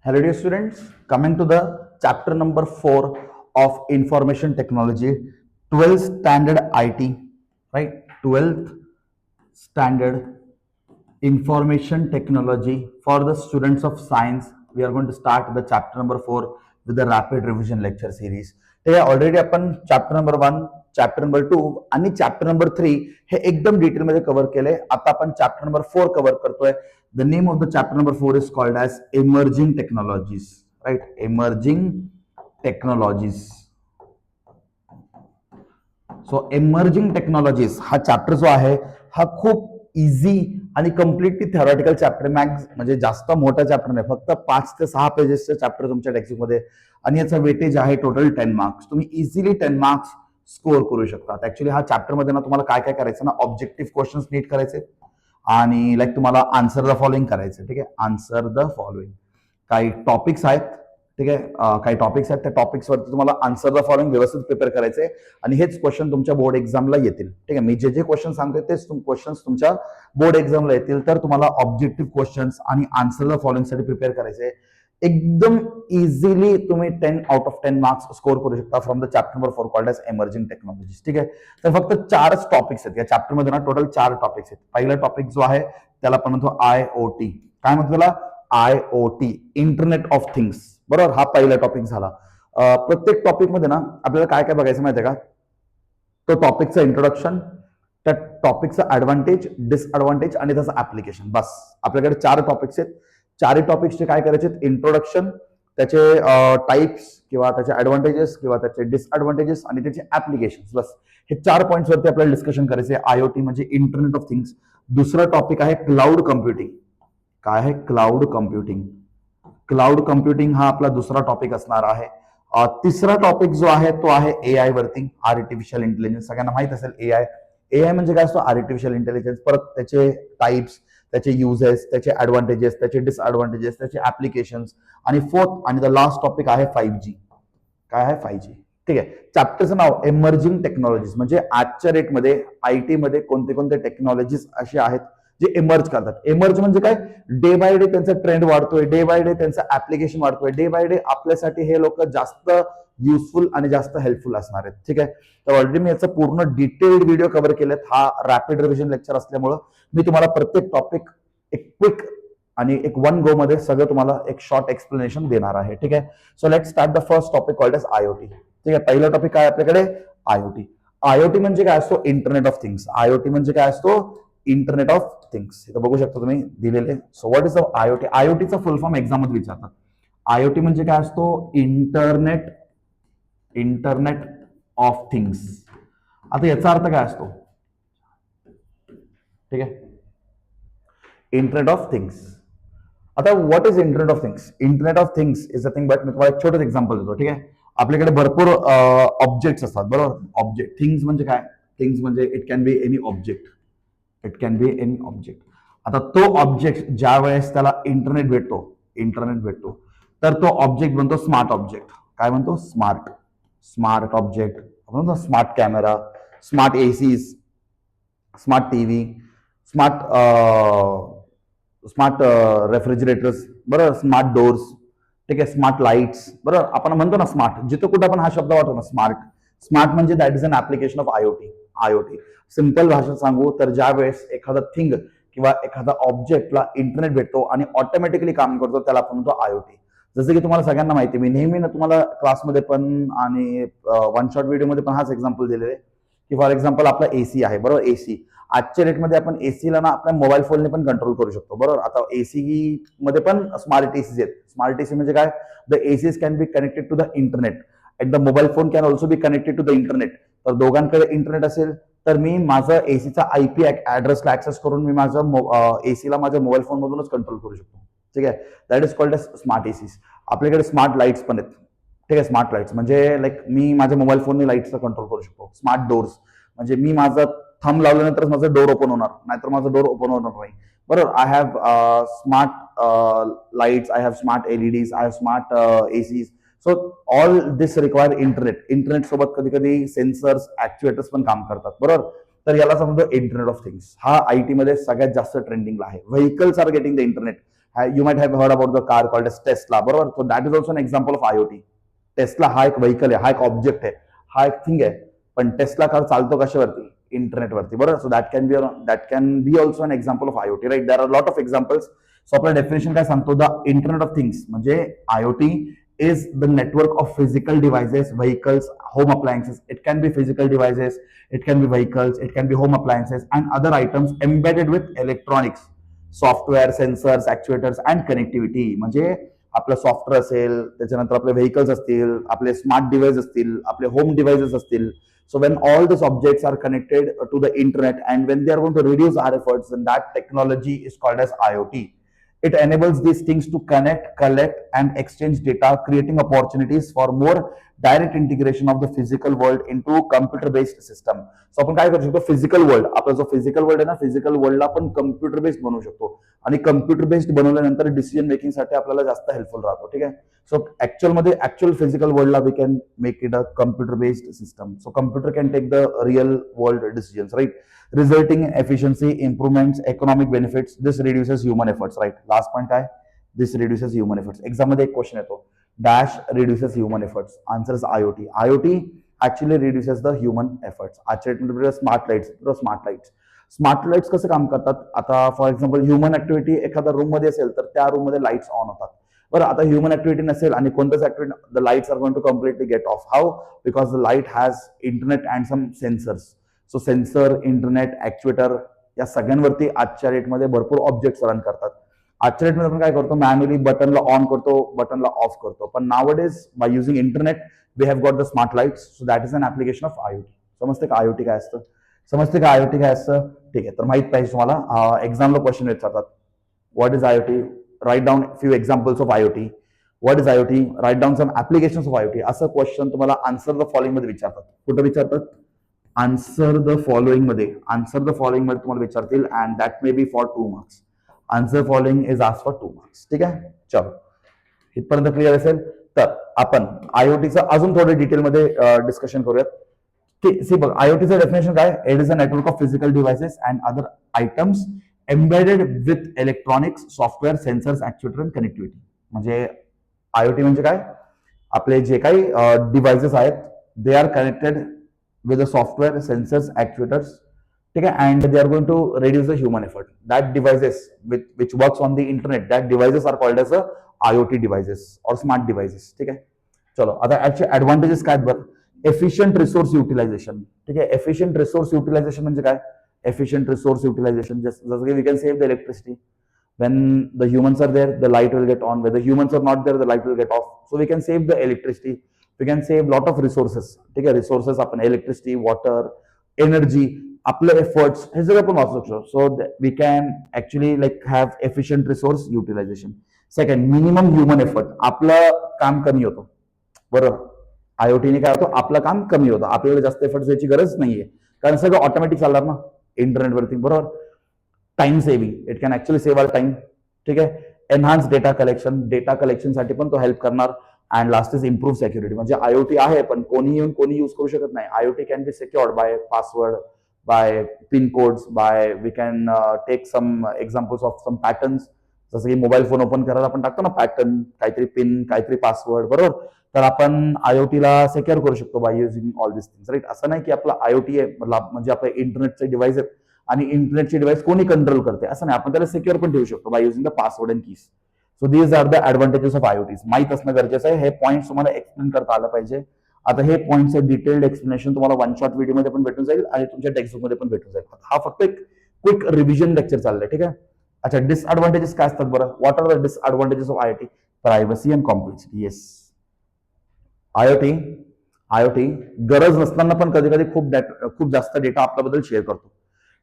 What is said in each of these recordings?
Hello, dear students. Coming to the chapter number 4 of Information Technology, 12th Standard IT, right? 12th Standard Information Technology for the students of science. We are going to start the chapter number 4 with the rapid revision lecture series. ठीक आहे, already आपण chapter number 1, chapter number 2 आणि chapter number 3 हे एकदम डिटेलमध्ये cover केले. आता आपण चॅप्टर नंबर 4 कव्हर करतोय. The name of the chapter number 4 is called as emerging technologies, right? Emerging technologies. So emerging technologies हा चॅप्टर जो आहे हा खूप इझी आणि कम्प्लिटली थेरॉटिकल चॅप्टर म्हणजे जास्त मोठा चॅप्टर नाही, फक्त 5 ते 6 पेजेसचं चॅप्टर तुमच्या टेक्स्टबुक मध्ये आणि याचा वेटेज आहे टोटल 10 मार्क्स. तुम्ही इझिली 10 मार्क्स स्कोर करू शकता. ऍक्च्युली हा चॅप्टर मध्ये ना तुम्हाला काय काय करायचं ना, ऑब्जेक्टिव्ह क्वेश्चन्स नीट करायचे आणि लाईक तुम्हाला आन्सर द फॉलोइंग करायचे. ठीक आहे, आन्सर द फॉलोइंग काही टॉपिक्स आहेत. ठीक आहे, काही टॉपिक्स आहेत, त्या टॉपिक्सवरती तुम्हाला आन्सर द फॉलोइंग व्यवस्थित प्रिपेअर करायचे आणि हेच क्वेश्चन तुमच्या बोर्ड एक्झामला येतील. ठीक आहे, मी जे जे क्वेश्चन सांगतोय तेच क्वेश्चन्स तुमच्या बोर्ड एक्झामला येतील. तर तुम्हाला ऑब्जेक्टिव्ह क्वेश्चन्स आणि आन्सर द फॉलोइंग साठी प्रिपेअर करायचे. एकदम इझिली तुम्ही 10 आउट ऑफ 10 मार्क्स स्कोर करू शकता from the chapter number 4 called as emerging technologies. ठीक आहे, तर फक्त 4च टॉपिक्स आहेत या चॅप्टर मध्ये ना, टोटल 4 टॉपिक्स आहेत. पहिला टॉपिक जो आहे त्याला आपण म्हणतो IoT. काय म्हणतो त्याला? IoT, internet of things. बरोबर, हा पहिला टॉपिक झाला. प्रत्येक टॉपिक मध्ये ना आपल्याला काय काय बघायचं माहितीये का? तो टॉपिकचं इंट्रोडक्शन, त्या टॉपिकचं ऍडव्हान्टेज, डिसएडव्हान्टेज आणि त्याचं ऍप्लिकेशन. बस आपल्याकडे 4 टॉपिक्स आहेत. 4 टॉपिक्सचे काय करायचे? इंट्रोडक्शन, त्याचे टाइप्स किंवा त्याचे ऍडव्हान्टेजेस किंवा त्याचे डिसएडव्हान्टेजेस आणि त्याचे ऍप्लिकेशन. बस हे 4 पॉईंट्स वरती आपल्याला डिस्कशन करायचे. IoT म्हणजे इंटरनेट ऑफ थिंग्स. दुसरा टॉपिक आहे क्लाउड कम्प्युटिंग. काय आहे? Cloud computing. क्लाउड कम्प्युटिंग हा आपला दुसरा टॉपिक असणार आहे. तिसरा टॉपिक जो आहे तो आहे AI वरती, आर्टिफिशियल इंटेलिजन्स. सगळ्यांना माहित असेल एआय. एआय म्हणजे काय असतो? Artificial intelligence. परत त्याचे टाइप्स, त्याचे युजेस, त्याचे ऍडव्हान्टेजेस, त्याचे डिसएडव्हान्टेजेस, त्याचे ऍप्लिकेशन्स आणि फोर्थ आणि द लास्ट टॉपिक आहे 5G. काय आहे? 5G. ठीक आहे, चॅप्टरचं नाव एमर्जिंग टेक्नॉलॉजीज. म्हणजे आजच्या रेटमध्ये आयटी मध्ये कोणते कोणते टेक्नॉलॉजीज असे आहेत जे एमर्ज करतात. एमर्ज म्हणजे काय? डे बाय डे त्यांचा ट्रेंड वाढतोय, डे बाय डे त्यांचं ऍप्लिकेशन वाढतोय, डे बाय डे आपल्यासाठी हे लोक जास्त युजफुल आणि जास्त हेल्पफुल असणार आहेत. ठीक आहे, तर ऑलरेडी मी याचं पूर्ण डिटेल्ड व्हिडिओ कव्हर केलेत. हा रॅपिड रिव्हिजन लेक्चर असल्यामुळं मी तुम्हाला प्रत्येक टॉपिक एक क्विक आणि एक वन गो मध्ये सगळं तुम्हाला एक शॉर्ट एक्सप्लेनेशन देणार आहे. ठीक आहे, so let start the first topic called as IoT. ठीक आहे, पहिला टॉपिक काय आपल्याकडे? IoT. IoT म्हणजे काय असतो? Internet of things. IoT म्हणजे काय असतो? Internet of things. इथं बघू शकता तुम्ही दिलेले. So what is the IoT? IoTचा फुल फॉर्म एक्झाम मध्ये विचारतात. IoT म्हणजे काय असतो? Internet of things. आता याचा अर्थ काय असतो? ठीक आहे, इंटरनेट ऑफ थिंग्स. आता what is internet of things? Internet of things is a thing, but मी तुम्हाला एक छोटं एक्झाम्पल देतो. ठीक आहे, आपल्याकडे भरपूर ऑब्जेक्ट्स असतात. बरोबर, ऑब्जेक्ट. थिंग्स म्हणजे काय? थिंग्स म्हणजे it can be any object. It can be any object. आता तो ऑब्जेक्ट ज्या वेळेस त्याला इंटरनेट भेटतो तर तो ऑब्जेक्ट बनतो स्मार्ट ऑब्जेक्ट. काय बनतो? Smart object. म्हणतो smart camera, smart ACs, smart TV, smart smart refrigerators. बरोबर, स्मार्ट डोर्स. ठीक आहे, स्मार्ट लाईट्स. बरोबर, आपण म्हणतो ना स्मार्ट, जिथं कुठं आपण हा शब्द वाटतो ना स्मार्ट. स्मार्ट म्हणजे that is an application of IoT. Simple भाषेत सांगू तर ज्या वेळेस एखादा थिंग किंवा एखादा ऑब्जेक्टला इंटरनेट भेटतो आणि ऑटोमॅटिकली काम करतो त्याला आपण म्हणतो IoT. जसं की तुम्हाला सगळ्यांना माहिती, मी नेहमी ना तुम्हाला क्लासमध्ये पण आणि वन शॉट व्हिडिओमध्ये पण हाच एक्झाम्पल दिलेले की फॉर एक्झाम्पल आपला एसी आहे. बरोबर, एसी आजच्या डेटमध्ये आपण एसीला ना आपल्या मोबाईल फोनने पण कंट्रोल करू शकतो. बरोबर, आता एसी मध्ये पण स्मार्ट एसीज आहेत. स्मार्ट एसी म्हणजे काय? The ACs can be connected to the internet and the mobile phone can also be connected to the internet. तर दोघांकडे इंटरनेट असेल तर मी माझं एसीचा IP ऍड्रेसला ऍक्सेस करून मी माझं एसीला माझ्या मोबाईल फोन मधूनच कंट्रोल करू शकतो. ठीक आहे, that is called as smart ACs. आपल्याकडे स्मार्ट लाईट्स पण आहेत. ठीक आहे, स्मार्ट लाईट्स म्हणजे लाईक मी माझ्या मोबाईल फोनने लाईट्सचा कंट्रोल करू शकतो. स्मार्ट डोर्स म्हणजे मी माझं थंब लावल्यानंतर माझं डोर ओपन होणार, नाहीतर माझं डोर ओपन होणार नाही. बरोबर, I have smart lights, I have smart LEDs, I have smart ACs. So all this require internet सोबत कधी कधी सेन्सर्स, ऍक्च्युएटर्स पण काम करतात. बरोबर, तर याला समजतो इंटरनेट ऑफ थिंग्स. हा IT मध्ये सगळ्यात जास्त ट्रेंडिंगला आहे. Vehicles are getting the internet. You might have heard about the car called as Tesla, बरोबर. So that is also an example of IoT. Tesla हा एक व्हेकल आहे, हा एक ऑब्जेक्ट आहे, हा एक थिंग आहे, पण टेस्ला कार चालतो कशावरती? इंटरनेटवरती, बरोबर. So that can be also an example of IoT, right. There are lot of examples. सो आपलं डेफिनेशन काय सांगतो? द इंटरनेट ऑफ थिंग्स म्हणजे IoT is the network of physical devices, vehicles, home appliances. It can be physical devices, it can be vehicles, it can be home appliances and other items embedded with electronics, software, sensors, actuators and connectivity. म्हणजे आपलं software असेल, त्याच्यानंतर आपले vehicles असतील, आपले smart device असतील, आपले home devices असतील. So when all these objects are connected to the internet and when they are going to reduce our efforts, then that technology is called as IoT. It enables these things to connect, collect, and exchange data, creating opportunities for more direct integration of the physical world into computer-based system. So आपण काय करू शकतो? Physical world, आपला जो physical world आहे ना, physical वर्ल्डला आपण computer based बनवू शकतो आणि कम्प्युटर बेस्ड बनवल्यानंतर डिसिजन मेकिंग साठी आपल्याला जास्त हेल्पफुल राहतो. ठीक आहे. सो ऍक्च्युअल फिजिकल वर्ल्डला we can make it a computer based system. So computer can take the real world decisions, right, resulting in efficiency, improvements, economic benefits. This reduces human efforts, right? Last point काय? This reduces human efforts. Exam मध्ये एक question येतो, dash reduces human efforts. Answer is IoT. IoT actually reduces the human efforts. आजच्या smart lights, smart lights, smart lights कसं काम करतात? आता for example human activity एखाद्या रूम मध्ये असेल तर त्या रूम मध्ये लाईट्स ऑन होतात. बरं, आता ह्युमन ऍक्टिव्हिटी नसेल आणि कोणत्याच activity, the lights are going to completely get off. How? Because the light has internet and some sensors. So sensor, internet, actuator या सगळ्यांवरती आजच्या डेटमध्ये भरपूर ऑब्जेक्ट्स रन करतात. आजच्या डेटमध्ये आपण काय करतो? मॅन्युअली बटनला ऑन करतो, बटनला ऑफ करतो. पण nowadays by using internet we have got the smart lights. So that is an application of IoT. समजते का आयओटी काय असतं? समजते का आयओटी काय असतं? ठीक आहे. तर माहित पाहिजे तुम्हाला. एक्झामला क्वेश्चन विचारतात, what is IoT? Write down few examples of IoT. What is IoT? Write down some applications of IoT. असं क्वेश्चन तुम्हाला आन्सर द फॉलोइंग मध्ये विचारतात. कुठं विचारतात? आन्सर द फॉलोइंग मध्ये. आन्सर द फॉलोइंग मध्ये तुम्हाला विचारतील and that may be for 2 marks. Answer following is ask for 2 marks. ठीक आहे. चलो, इथपर्यंत क्लिअर असेल तर आपण आयओटीचं अजून थोडं डिटेलमध्ये डिस्कशन करूयात. सी बघ, आयओटीचं डेफिनेशन काय? It is a network of physical devices and other items embedded with electronics, software, sensors, actuator and connectivity. म्हणजे आयओटी म्हणजे काय? आपले जे काही डिव्हाइसेस आहेत they are connected with the software, sensors, actuators, ठीक है, and they are going to reduce the human effort. That devices which works on the internet, that devices are called as a IoT devices or smart devices. ठीक है. चलो आता actually advantages काय बरं? efficient resource utilization. ठीक है. efficient resource utilization म्हणजे काय? efficient resource utilization जसं की we can save the electricity. When the humans are there, the light will get on. When the humans are not there, the light will get off. So we can save the electricity. We can save lot of resources. ठीक आहे. Resources आपण electricity, water, energy, आपलं efforts हे सगळं पण वाचू शकतो. So we can actually like have efficient resource utilization. Second, minimum human effort. आपलं काम कमी होतं. बरोबर. आयओटीने काय होतं? आपलं काम कमी होतं. आपल्याला जास्त एफर्ट द्यायची गरज नाहीये कारण सगळं ऑटोमॅटिक चालणार ना इंटरनेटवरती. बरोबर. Time saving. It can actually save our time. ठीक आहे. Enhance data collection. डेटा कलेक्शनसाठी पण तो हेल्प करणार. And last is improve security. म्हणजे आयओटी आहे पण कोणी येऊन कोणी यूज करू शकत नाही. IoT can be secured by password, by pin codes, by we can take some examples of some patterns. जसं की मोबाईल फोन ओपन करायला आपण टाकतो ना पॅटर्न, काहीतरी पिन, काहीतरी पासवर्ड. बरोबर. तर आपण आयओटीला सिक्युअर करू शकतो by using all this things, right. असं नाही की आपला आयओटी आहे म्हणजे आपले इंटरनेटचे डिव्हाइस आहेत आणि इंटरनेटचे डिव्हाइस कोणी कंट्रोल करते असं नाही. आपण त्याला सिक्युअर पण ठेवू शकतो by using the password and keys. So these are the advantages of IoTs. माहित असणं गरजेचं आहे. हे पॉईंट तुम्हाला एक्सप्लेन करता आलं पाहिजे. आता हे पॉईंटचं डिटेल्ड एक्सप्लेनेशन तुम्हाला वन शॉट व्हिडिओमध्ये पण भेटून जाईल आणि तुमच्या टेक्स्टबुकमध्ये पण भेटून जाईल. हा फक्त एक क्विक रिव्हिजन लेक्चर चाललंय. ठीक आहे. अच्छा, डिसएडव्हान्टेजेस काय असतात बरं? What are the disadvantages of IoT? Privacy and complexity. Yes, IoT गरज नसताना पण कधी कधी खूप जास्त डेटा आपल्याबद्दल शेअर करतो.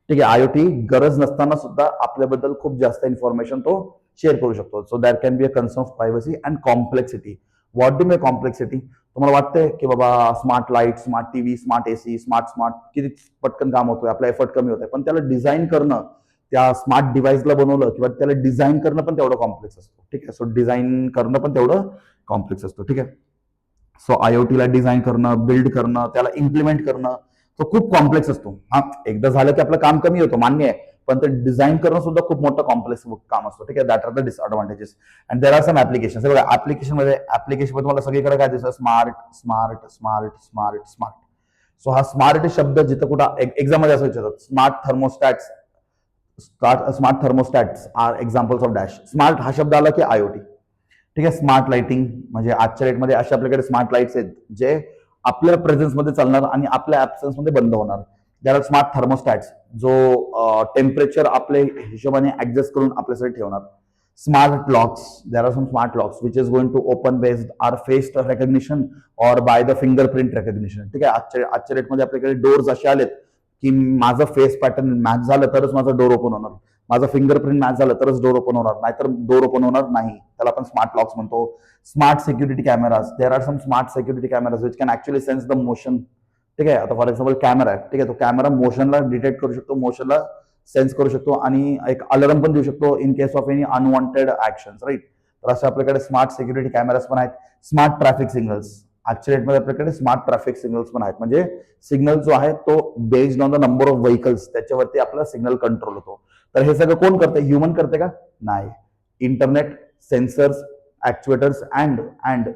ठीक आहे. आयओटी गरज नसताना सुद्धा आपल्याबद्दल खूप जास्त इन्फॉर्मेशन तो शेअर करू शकतो. So that can be a concern of privacy and complexity. What do may complexity? तुम्हाला वाटतंय की बाबा smart light, smart TV, smart AC, smart किती पटकन काम होतोय, आपला एफर्ट कमी होतोय, पण त्याला डिझाईन करणं, त्या स्मार्ट डिव्हाइसला बनवलं किंवा त्याला डिझाईन करणं पण तेवढं कॉम्प्लेक्स असतो. ठीक आहे. सो डिझाईन करणं पण तेवढं कॉम्प्लेक्स असतो. ठीक आहे. सो आयओटीला डिझाईन करणं, बिल्ड करणं, त्याला इम्प्लिमेंट करणं तो खूप कॉम्प्लेक्स असतो. हा, एकदा झालं की आपलं काम कमी होतं, मान्य आहे, पण ते डिझाईन करणं सुद्धा खूप मोठं कॉम्प्लेक्स काम असतं. ठीक आहे, that are the disadvantages. And there are some application. बघा ऍप्लिकेशन तुम्हाला सगळीकडे काय दिसतं, smart smart smart smart smart. So हा स्मार्ट शब्द जिथं कुठं एक्झाम मध्ये असं विचारतात, smart thermostats are examples of dash. Smart हा शब्द आला की आयओटी. ठीक आहे, स्मार्ट लाइटिंग म्हणजे आजच्या डेटमध्ये असे आपल्याकडे स्मार्ट लाईट्स आहेत जे आपल्या प्रेझेन्समध्ये चालणार आणि आपल्या ऍब्सन्समध्ये बंद होणार. त्याला स्मार्ट थर्मोस्टॅट्स जो टेम्परेचर आपल्या हिशोबाने ऍडजस्ट करून आपल्यासाठी ठेवणार. Smart locks, there are some smart locks which is going to open based or face recognition or by the fingerprint recognition. ठीक आहे, आजच्या डेटमध्ये आपल्याकडे डोर्स असे आलेत की माझं फेस पॅटर्न मॅच झालं तरच माझं डोर ओपन होणार, माझं फिंगरप्रिंट मॅच झालं तरच डोर ओपन होणार, नाहीतर डोर ओपन होणार नाही. त्याला आपण स्मार्ट लॉक्स म्हणतो. Smart security cameras, there are some smart security cameras which can actually sense the motion. ठीक आहे, आता फॉर एक्झाम्पल कॅमेरा आहे, ठीक आहे, तो कॅमेरा मोशनला डिटेक्ट करू शकतो, मोशनला सेन्स करू शकतो आणि एक अलार्म पण देऊ शकतो in case of any unwanted actions, right. तर असे आपल्याकडे स्मार्ट सिक्युरिटी कॅमेराज पण आहेत. स्मार्ट ट्रॅफिक सिग्नल्स, आजच्या डेटमध्ये आपल्याकडे स्मार्ट ट्रॅफिक सिग्नल्स पण आहेत. म्हणजे सिग्नल जो आहे तो based on the number of vehicles त्याच्यावरती आपला सिग्नल कंट्रोल होतो. तर हे सगळं कोण करते, ह्युमन करते का? नाही. Internet, sensors, actuators and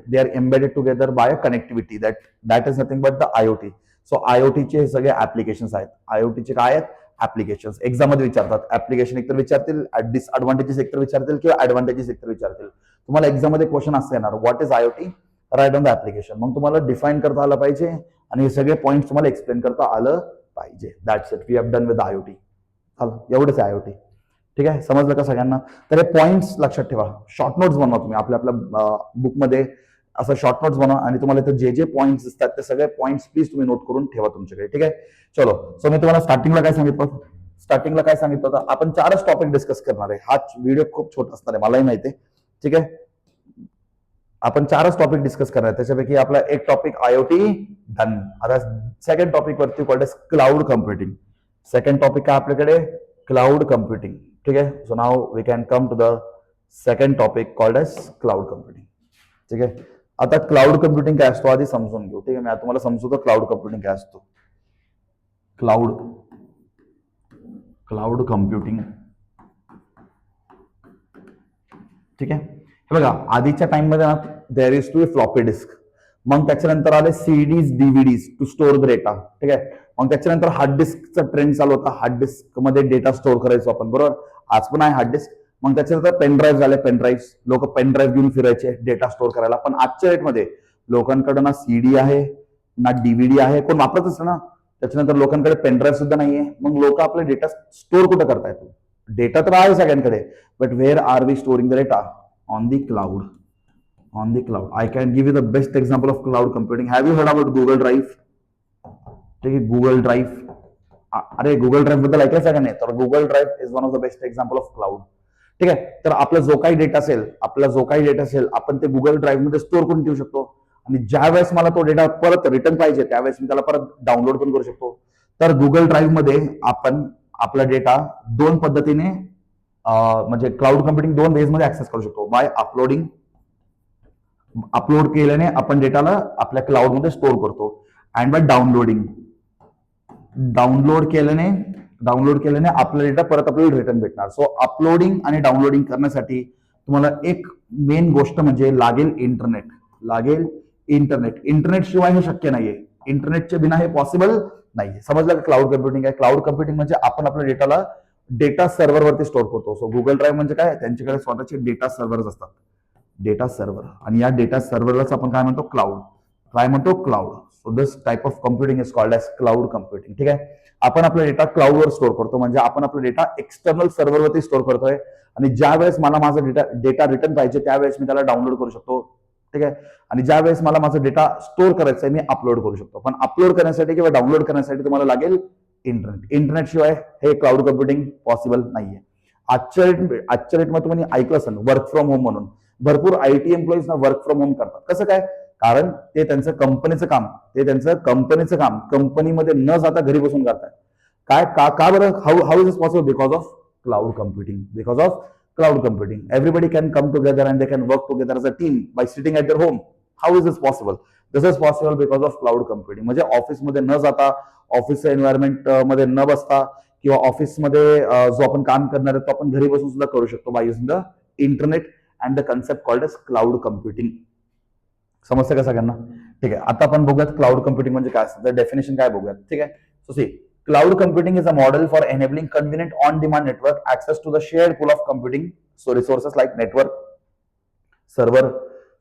they are embedded together by connectivity that is nothing but the IoT. So आयओटीचे हे सगळे ऍप्लिकेशन्स आहेत. आयओटीचे काय आहेत? ऍप्लिकेशन्स. एक्झाम मध्ये विचारतात. ऍप्लिकेशन एकतर विचारतील, डिसअडव्हान्टेजेस एकतर विचारतील किंवा ऍडव्हान्टेजेस एकतर विचारतील. तुम्हाला एक्झाम मध्ये क्वेश्चन असं येणार, what is IoT, write on the application. मग तुम्हाला डिफाईन करता आलं पाहिजे आणि हे सगळे पॉईंट तुम्हाला एक्सप्लेन करता आलं पाहिजे. That's it, we have done with IoT. एवढंच आहे आयओटी. ठीक आहे, समजलं का सगळ्यांना? तर हे पॉईंट्स लक्षात ठेवा. शॉर्ट नोट्स बनवा तुम्ही आपल्या बुकमध्ये, असं शॉर्ट नोट्स बनवा आणि तुम्हाला इथं जे जे पॉईंट्स दिसतात ते सगळे पॉईंट्स प्लीज तुम्ही नोट करून ठेवा तुमच्याकडे. ठीक आहे, चलो. सो मी तुम्हाला स्टार्टिंगला काय सांगितलं होतं, आपण 4च टॉपिक डिस्कस करणार आहे. हा व्हिडिओ खूप छोटा असणार आहे, मलाही माहिती आहे. ठीक आहे, आपण 4च टॉपिक डिस्कस करणार आहे. त्याच्यापैकी आपला एक टॉपिक आयओटी डन. आता सेकंड टॉपिक वरती called as cloud computing. Second topic काय आपल्याकडे? Cloud computing. ठीक आहे, so now we can come to the second topic called as cloud computing. ठीक आहे, आता क्लाउड कम्प्युटिंग काय असतो आधी समजून घेऊ. ठीक आहे, मी तुम्हाला समजवतो क्लाउड कम्प्युटिंग काय असतो. Cloud computing. ठीक आहे, हे बघा, आधीच्या टाइम मध्ये ना there is two floppy disk, मग त्याच्यानंतर आले CDs, DVDs to store the data. ठीक आहे, मग त्याच्यानंतर हार्ड डिस्कचा ट्रेंड चालू होता. हार्ड डिस्क मध्ये डेटा स्टोअर करायचो आपण, बरोबर. आज पण आहे हार्ड डिस्क. मग त्याच्यानंतर पेनड्राईव्ह झाले. पेनड्राईव्ह, लोक पेनड्राईव्ह घेऊन फिरायचे डेटा स्टोअर करायला. पण आजच्या डेटमध्ये लोकांकडे ना सीडी आहे ना डीव्हीडी आहे, कोण वापरतच ना. त्याच्यानंतर लोकांकडे पेनड्राईव्ह सुद्धा नाहीये. मग लोक आपले डेटा स्टोअर कुठं करतायत? डेटा तर आहे सगळ्यांकडे, but where are we storing the data? On the cloud. I can give you the best example of cloud computing. Have you heard about Google Drive? ठीक आहे, Google Drive. अरे Google Drive बद्दल ऐकायचं आहे का नाही? तर Google Drive is one of the best example of cloud. ठीक आहे, तर आपला जो काही डेटा असेल आपण ते गुगल ड्राईव्ह मध्ये स्टोअर करून ठेवू शकतो. आणि ज्या वेळेस मला तो डेटा परत रिटर्न पाहिजे त्यावेळेस मी त्याला परत डाउनलोड पण करू शकतो. तर गुगल ड्राईव्ह मध्ये आपण आपला डेटा दोन पद्धतीने म्हणजे क्लाउड कम्प्युटिंग 2 वेज मध्ये ऍक्सेस करू शकतो. बाय अपलोड केल्याने आपण डेटाला आपल्या क्लाउड मध्ये स्टोअर करतो. अँड बाय डाउनलोड केल्याने आपला डेटा परत आपल्याला रिटर्न भेटणार. सो अपलोडिंग आणि डाउनलोडिंग करण्यासाठी तुम्हाला एक मेन गोष्ट म्हणजे लागेल इंटरनेट. इंटरनेट शिवाय हे शक्य नाहीये. इंटरनेटच्या बिना हे पॉसिबल नाहीये. समजलं का? क्लाउड कम्प्युटिंग आहे. क्लाउड कम्प्युटिंग म्हणजे आपण आपल्या डेटाला डेटा सर्व्हर वरती स्टोअर करतो. सो गुगल ड्राईव्ह म्हणजे काय? त्यांच्याकडे स्वतःचे डेटा सर्व्हर्स असतात. डेटा सर्व्हर, आणि या डेटा सर्व्हरलाच आपण काय म्हणतो? Cloud. So this type of computing is called as cloud computing. ठीक आहे, आपण आपला डेटा क्लाउडवर स्टोअर करतो. म्हणजे आपण आपला डेटा एक्सटर्नल सर्व्हरवरती स्टोअर करतोय आणि ज्या वेळेस मला माझा डेटा रिटर्न पाहिजे त्यावेळेस मी त्याला डाउनलोड करू शकतो. ठीक आहे, आणि ज्या वेळेस मला माझा डेटा स्टोअर करायचा आहे मी अपलोड करू शकतो. पण अपलोड करण्यासाठी किंवा डाउनलोड करण्यासाठी तुम्हाला लागेल इंटरनेट शिवाय हे क्लाउड कम्प्युटिंग पॉसिबल नाहीये. आजच्या डेटमध्ये तुम्ही ऐकलं असेल वर्क फ्रॉम होम म्हणून. भरपूर आयटी एम्प्लॉईज ना वर्क फ्रॉम होम करतात. कसं काय? कारण ते त्यांचं कंपनीचं काम कंपनीमध्ये न जाता घरी बसून करतात. काय का बरं? How is it possible? Because of cloud computing. Everybody can come together and they can work together as a team by sitting at there home. How is this possible? This is possible because of cloud computing. म्हणजे ऑफिसमध्ये न जाता, ऑफिसच्या environment मध्ये न बसता किंवा ऑफिसमध्ये जो आपण काम करणार आहे तो आपण घरी बसून सुद्धा करू शकतो by using the internet and the concept called as cloud computing. समजतं का सगळ्यांना? ठीक आहे, आता आपण बघूयात क्लाउड कम्प्युटिंग म्हणजे काय असतं, डेफिनेशन काय बघूयात. ठीक आहे, so see cloud computing is a model for enabling convenient on demand network access to the shared pool of computing resources like network, server,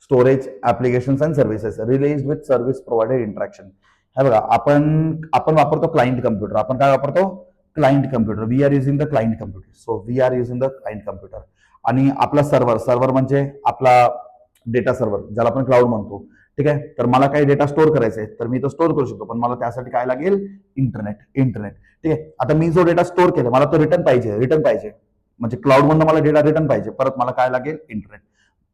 storage, applications and services related with service provided interaction. हे बघा, आपण वापरतो client computer. आपण काय वापरतो? Client computer. We are using the client computer. So we are using the client computer. आणि आपला server म्हणजे आपला डेटा सर्व्हर, ज्याला आपण क्लाउड म्हणतो. ठीक आहे, तर मला काही डेटा स्टोअर करायचा आहे तर मी तो स्टोअर करू शकतो, पण मला त्यासाठी काय लागेल? इंटरनेट. ठीक आहे, आता मी जो डेटा स्टोअर केला मला तो रिटर्न पाहिजे म्हणजे क्लाउड मधून मला डेटा रिटर्न पाहिजे, परत मला काय लागेल? इंटरनेट.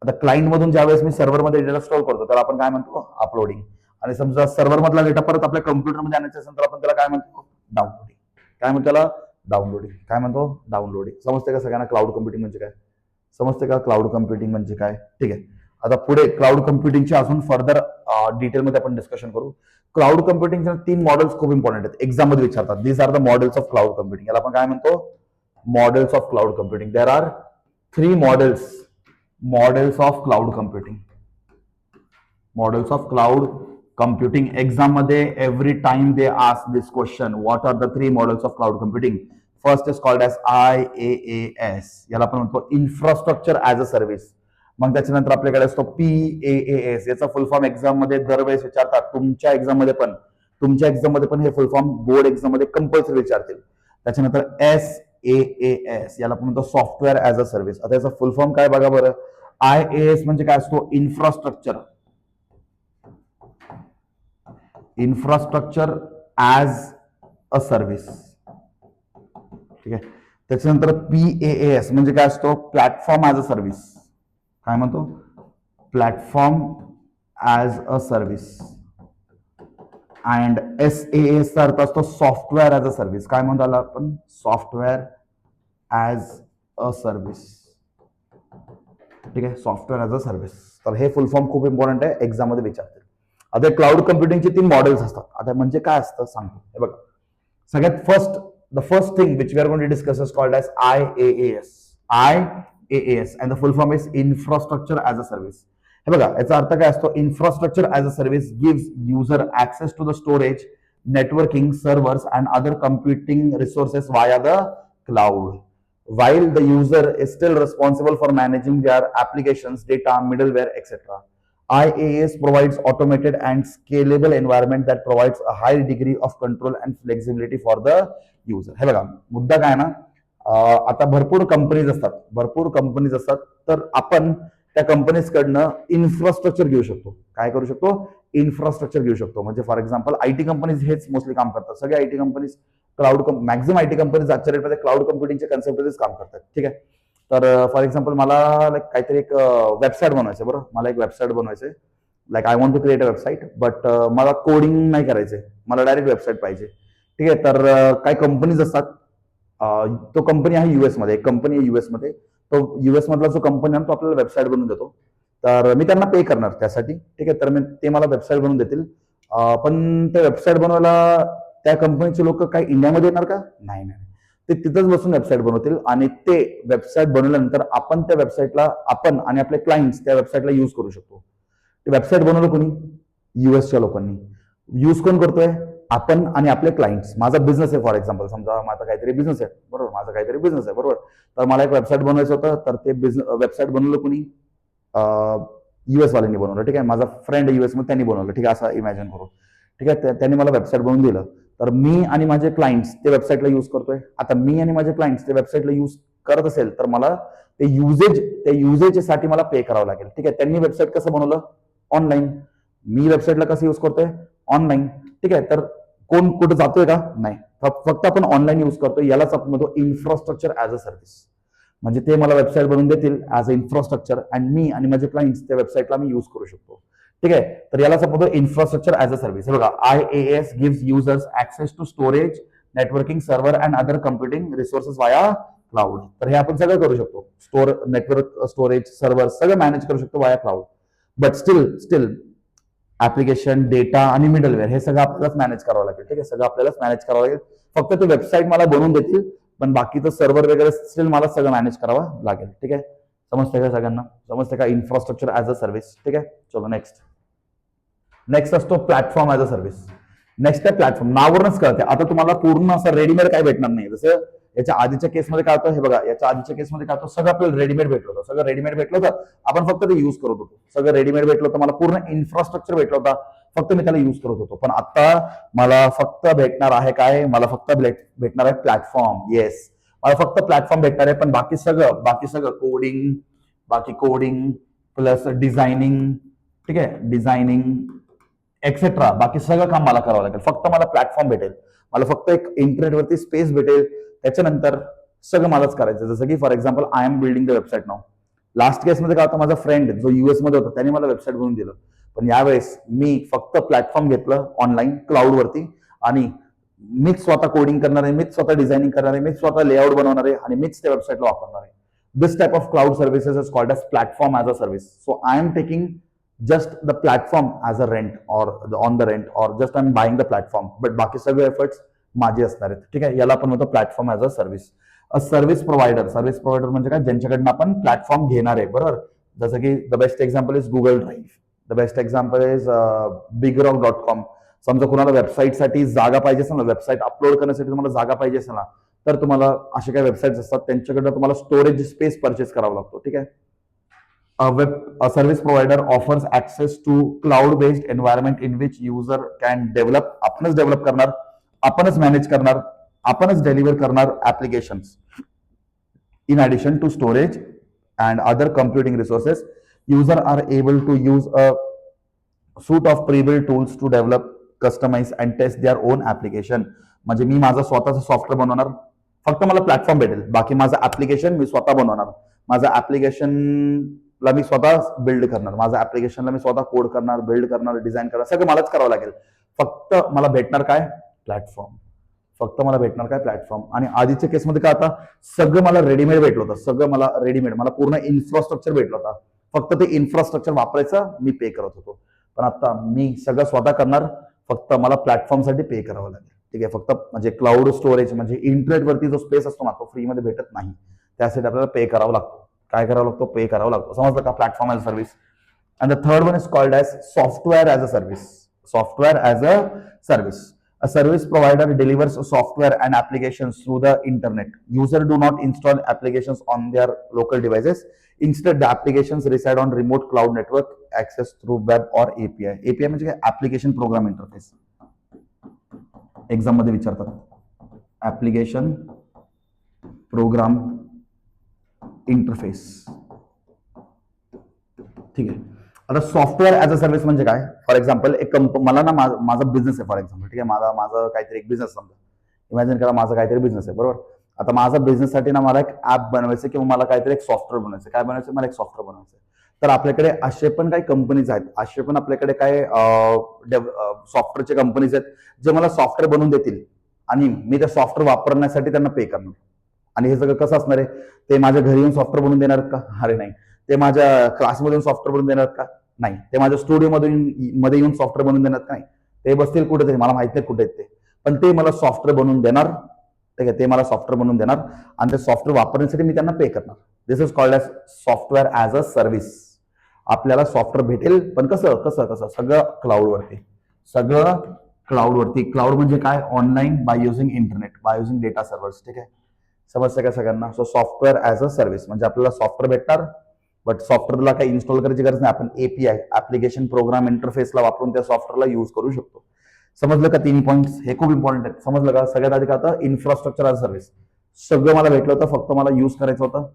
आता क्लायंट मधून ज्यावेळेस मी सर्व्हरमध्ये डेटा स्टोअर करतो त्याला आपण काय म्हणतो? अपलोडिंग. आणि समजा सर्व्हर मधला डेटा परत आपल्या कम्प्युटरमध्ये आणायचा असेल तर आपण त्याला काय म्हणतो? डाउनलोडिंग. काय म्हणतो त्याला? डाउनलोडिंग. समजते का सगळ्यांना क्लाउड कम्प्युटिंग म्हणजे काय? समजते का क्लाउड कम्प्युटिंग म्हणजे काय? ठीक आहे, आता पुढे क्लाउड कम्प्युटिंगचे अजून फर्दर डिटेलमध्ये आपण डिस्कशन करू. क्लाउड कम्प्युटिंगचे 3 मॉडेल्स खूप इम्पॉर्टंट आहेत, एक्झाम मध्ये विचारतात. These are the models of cloud computing. याला आपण काय म्हणतो? Models of cloud computing. There are 3 models of cloud computing. Exam मध्ये every time they ask this question, what are the 3 models of cloud computing? First is called as IaaS. याला आपण म्हणतो infrastructure as a service. मग त्याच्यानंतर आपल्याकडे असतो PaaS. याचा फुल form exam मध्ये दरवेळेस विचारतात. तुमच्या एक्झाम मध्ये पण हे फुल फॉर्म बोर्ड एक्झाम मध्ये कंपल्सरी विचारतील. त्याच्यानंतर SaaS, याला आपण म्हणतो सॉफ्टवेअर ऍज अ सर्व्हिस. आता याचा फुल फॉर्म काय बघा बरं. IaaS म्हणजे काय असतो? Infrastructure as a service. ठीक आहे, त्याच्यानंतर PaaS म्हणजे काय असतो? Platform as a service. काय म्हणतो? Platform as a service. And SaaS चा अर्थ असतो सॉफ्टवेअर ऍज अ सर्व्हिस. काय म्हणतो त्याला आपण? Software as a service. ठीक आहे, सॉफ्टवेअर ऍज अ सर्व्हिस. तर हे फुल फॉर्म खूप इम्पॉर्टंट आहे, एक्झाम मध्ये विचारतील. आता क्लाउड कम्प्युटिंगचे 3 मॉडेल्स असतात. आता म्हणजे काय असतं सांगतो. हे बघा, सगळ्यात the first thing which we are going to discuss is called as IaaS. And the full form is infrastructure as a service. हे बघा, याचा अर्थ काय असतो? Infrastructure as a service gives user access to the storage, networking, servers and other computing resources via the cloud, while the user is still responsible for managing their applications, data, middleware, etc. IaaS provides automated and scalable environment that provides a high degree of control and flexibility for the user. हे बघा, मुद्दा काय ना, आता भरपूर companies असतात तर आपण त्या कंपनीज कडनं इन्फ्रास्ट्रक्चर घेऊ शकतो. काय करू शकतो? इन्फ्रास्ट्रक्चर घेऊ शकतो. म्हणजे फॉर एक्झाम्पल आयटी कंपनीज हेच मोस्टली काम करतात. सगळे IT companies maximum IT companies आजच्या डेटमध्ये क्लाउड कम्प्युटिंगच्या कन्सेप्टवरच काम करतात. ठीक आहे, तर फॉर एक्झाम्पल मला काहीतरी एक वेबसाईट बनवायचं. बरं, मला एक वेबसाईट बनवायचं, like I want to create a website, but मला कोडिंग नाही करायचंय, मला डायरेक्ट वेबसाईट पाहिजे. ठीक आहे, तर काही कंपनीज असतात. तो कंपनी आहे US मध्ये, एक कंपनी आहे US मध्ये. तो US मधला जो कंपनी आहे तो आपल्याला वेबसाईट बनवून देतो. तर मी त्यांना पे करणार त्यासाठी. ठीक आहे, तर ते मला वेबसाईट बनवून देतील. पण त्या वेबसाईट बनवायला त्या कंपनीचे लोक काही इंडियामध्ये येणार का? नाही. ते तिथंच बसून वेबसाईट बनवतील आणि ते वेबसाईट बनवल्यानंतर आपण आणि आपले क्लायंट्स त्या वेबसाईटला युज करू शकतो. ते वेबसाईट बनवलं कोणी? युएसच्या लोकांनी. युज कोण करतोय? आपण आणि आपले क्लायंट्स. माझा बिझनेस आहे, फॉर एक्झाम्पल समजा माझा काहीतरी बिझनेस आहे, बरोबर. तर मला एक वेबसाईट बनवायचं होतं, तर ते वेबसाईट बनवलं कोणी? US वाल्यांनी बनवलं. ठीक आहे, माझा फ्रेंड US मध्ये त्यांनी बनवलं. ठीक आहे, असं इमॅजिन करू. ठीक आहे, त्यांनी मला वेबसाईट बनवून दिलं. तर मी आणि माझे क्लायंट्स ते वेबसाईटला युज करतोय. आता मी आणि माझे क्लायंट्स ते वेबसाईटला युज करत असेल तर मला ते युजेजसाठी मला पे करावं लागेल. ठीक आहे, त्यांनी वेबसाईट कसं बनवलं? ऑनलाईन. मी वेबसाईटला कसं युज करतोय? ऑनलाईन. ठीक आहे, तर कोण कुठे जातोय का? नाही, फक्त आपण ऑनलाईन युज करतोय. यालाच आपण म्हणतो इन्फ्रास्ट्रक्चर ऍज अ सर्व्हिस. म्हणजे ते मला वेबसाईट बनवून देतील ऍज अ इन्फ्रास्ट्रक्चर आणि मी आणि माझे क्लायंट्स त्या वेबसाईटला मी युज करू शकतो. ठीक आहे, तर यालाच आपण म्हणतो इन्फ्रास्ट्रक्चर ऍज अ सर्व्हिस. बघा, IaaS gives users access to storage, networking, server and other computing resources via cloud. तर हे आपण सगळं करू शकतो. नेटवर्क, स्टोरेज, सर्व्हर सगळं मॅनेज करू शकतो via cloud. But still application, data आणि मिडलवेअर हे सगळं आपल्यालाच मॅनेज करावं लागेल. ठीक आहे, सगळं आपल्यालाच मॅनेज करावं लागेल. फक्त ते वेबसाईट मला बनवून देतील, पण बाकीचं सर्व्हर वगैरे स्टील मला सगळं मॅनेज करावं लागेल. ठीक आहे, समजते का सगळ्यांना? समजते का? Infrastructure as a service. ठीक आहे, चलो नेक्स्ट. नेक्स्ट असतो platform as a service. Next आहे प्लॅटफॉर्म. नावरूनच कळते. आता तुम्हाला पूर्ण असं रेडीमेड काय भेटणार नाही. जसं याच्या आधीच्या केसमध्ये काय होतं, हे बघा, याच्या आधीच्या केसमध्ये काय होतं, सगळं आपल्याला रेडीमेड भेटलं होतं. सगळं रेडीमेड भेटलं होतं, आपण फक्त ते युज करत होतो. सगळं रेडीमेड भेटलं होतं, मला पूर्ण इन्फ्रास्ट्रक्चर भेटलं होतं, फक्त मी त्याला युज करत होतो. पण आता मला फक्त भेटणार आहे काय? मला फक्त भेटणार आहे प्लॅटफॉर्म. येस, मला फक्त प्लॅटफॉर्म भेटणार आहे, पण बाकी सगळं कोडिंग प्लस डिझायनिंग, ठीक आहे, डिझायनिंग एक्सेट्रा, बाकी सगळं काम मला करावं लागेल. फक्त मला प्लॅटफॉर्म भेटेल, मला फक्त एक इंटरनेटवरती स्पेस भेटेल, त्याच्यानंतर सगळं मलाच करायचं. जसं की for example I am building the website now. Last केसमध्ये काय होतं, माझा फ्रेंड जो US मध्ये होता त्याने मला वेबसाईट बनवून दिलं, पण यावेळेस मी फक्त प्लॅटफॉर्म घेतलं ऑनलाईन क्लाउडवरती, आणि मीच स्वतः कोडिंग करणार आहे, मीच स्वतः डिझायनिंग करणार आहे, मीच स्वतः लेआउट बनवणार आहे, आणि मीच त्या वेबसाईटला वापरणार आहे. This type of cloud services is called as platform as a service. So I am taking just the platform as a rent or on the rent, or just I'm buying the platform, but बाकी सगळे efforts माझे असणार आहेत. ठीक आहे, याला आपण म्हणतो platform as a service. Service provider म्हणजे काय? ज्यांच्याकडनं आपण प्लॅटफॉर्म घेणार आहे, बरोबर. जसं की the best example is Google drive, the best example is bigrok.com. समजा कुणाला वेबसाईटसाठी जागा पाहिजे असेल ना, वेबसाईट अपलोड करण्यासाठी तुम्हाला जागा पाहिजे असेल ना, तर तुम्हाला असे काही वेबसाईट्स असतात, त्यांच्याकडनं तुम्हाला स्टोरेज स्पेस परचेस करावं लागतो. ठीक आहे. A service provider offers access to cloud-based environment in which user can develop, आपणच डेव्हलप करणार, आपणच मॅनेज करणार, आपणच डिलिव्हर करणार applications. In addition to storage and other computing resources, users are able to use a suite of pre-built tools to develop, customize and test their own application. म्हणजे मी माझं स्वतःचं software बनवणार, फक्त मला प्लॅटफॉर्म भेटेल, बाकी माझं ऍप्लिकेशन मी स्वतः बनवणार, माझं ऍप्लिकेशनला मी स्वतः बिल्ड करणार, माझं ऍप्लिकेशनला मी स्वतः कोड करणार, बिल्ड करणार, डिझाईन करणार, सगळं मलाच करावं लागेल. फक्त मला भेटणार काय? प्लॅटफॉर्म. फक्त मला भेटणार काय? प्लॅटफॉर्म. आणि आधीच्या केसमध्ये काय आता, सगळं मला रेडीमेड भेटलं होतं, सगळं मला रेडीमेड, मला पूर्ण इन्फ्रास्ट्रक्चर भेटलं होतं, फक्त ते इन्फ्रास्ट्रक्चर वापरायचं मी पे करत होतो. पण आता मी सगळं स्वतः करणार, फक्त मला प्लॅटफॉर्मसाठी पे करावं लागेल. ठीक आहे, फक्त म्हणजे क्लाउड स्टोरेज म्हणजे इंटरनेटवरती जो स्पेस असतो ना, तो फ्रीमध्ये भेटत नाही, त्यासाठी आपल्याला पे करावं लागतो. काय करावं लागतो? पे करावं लागतो. समजलं का? Platform as a service. And the third one is called as software as a service. Software as a service. A service provider delivers software and applications through the internet. User do not install applications on their local devices. Instead, the applications reside on remote cloud network, access through web or API. API म्हणजे काय? Application program interface. Exam मध्ये विचारतात application program interface. ठीक आहे. आता software as a service म्हणजे काय? For example एक मला ना माझा बिझनेस आहे, फॉर एक्झाम्पल. ठीक आहे, माझं काहीतरी एक बिझनेस, समजा इमॅजिन करा माझा काहीतरी बिझनेस आहे, बरोबर. आता माझा बिझनेससाठी ना मला एक ऍप बनवायचं, किंवा मला काहीतरी एक सॉफ्टवेअर बनवायचं. काय बनवायचं? मला एक सॉफ्टवेअर बनवायचं. तर आपल्याकडे असे पण काही कंपनीज आहेत, असे पण आपल्याकडे काय सॉफ्टवेअरचे कंपनीज आहेत, जे मला सॉफ्टवेअर बनवून देतील, आणि मी त्या सॉफ्टवेअर वापरण्यासाठी त्यांना पे करणार. आणि हे सगळं कसं असणार आहे? ते माझ्या घरी येऊन सॉफ्टवेअर बनवून देणार का? अरे नाही. ते माझ्या क्लासमधून सॉफ्टवेअर बनवून देणार का? नाही. ते माझ्या स्टुडिओ येऊन सॉफ्टवेअर बनवून देणार का? नाही. ते बसतील कुठेतरी, मला माहित नाही कुठे आहेत ते, पण ते मला सॉफ्टवेअर बनवून देणार. ठीक आहे, ते मला सॉफ्टवेअर बनवून देणार, आणि ते सॉफ्टवेअर वापरण्यासाठी मी त्यांना पे करणार. This is called as software as a service. आपल्याला सॉफ्टवेअर भेटेल, पण कसं कसं कसं? सगळं क्लाउडवरती. सगळं क्लाउडवरती. क्लाउड म्हणजे काय? Online, bye using internet, by using data servers. ठीक आहे, समजतं का सगळ्यांना? So software as a service म्हणजे आपल्याला सॉफ्टवेअर भेटणार, बट सॉफ्टवेअरला काही इन्स्टॉल करायची गरज नाही. आपण API ऍप्लिकेशन प्रोग्राम इंटरफेसला वापरून त्या सॉफ्टवेअरला यूज करू शकतो. समजलं का? 3 पॉईंट्स हे खूप इम्पॉर्टंट आहेत. समजलं का? सगळ्यात आधी काय होतं? Infrastructure as service. सगळं मला भेटलं होतं, फक्त मला यूज करायचं होतं.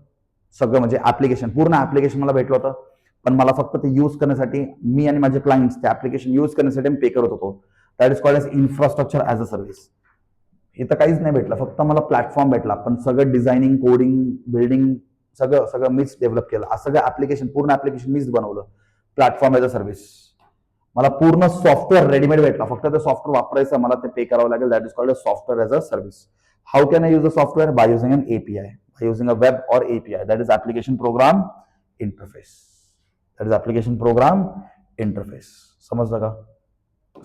सगळं म्हणजे ऍप्लिकेशन, पूर्ण ऍप्लिकेशन मला भेटलं होतं, पण मला फक्त ते यूज करण्यासाठी, मी आणि माझे क्लायंट्स ते ऍप्लिकेशन यूज करण्यासाठी पे करत होतो. That is called as infrastructure as a service. इथं काहीच नाही भेटलं, फक्त मला प्लॅटफॉर्म भेटला, पण सगळं डिझायनिंग, कोडिंग, बिल्डिंग सगळं मीच डेव्हलप केलं. असं सगळं ऍप्लिकेशन, पूर्ण ऍप्लिकेशन मीच बनवलं. Platform as a service. मला पूर्ण सॉफ्टवेअर रेडीमेड भेटला, फक्त ते सॉफ्टवेअर वापरायचं, मला ते पे करावं लागेल. That is called software as a service. How can I use a software? By using an API, by using a web or API, that is application program interface. That is application program interface. समजलं का?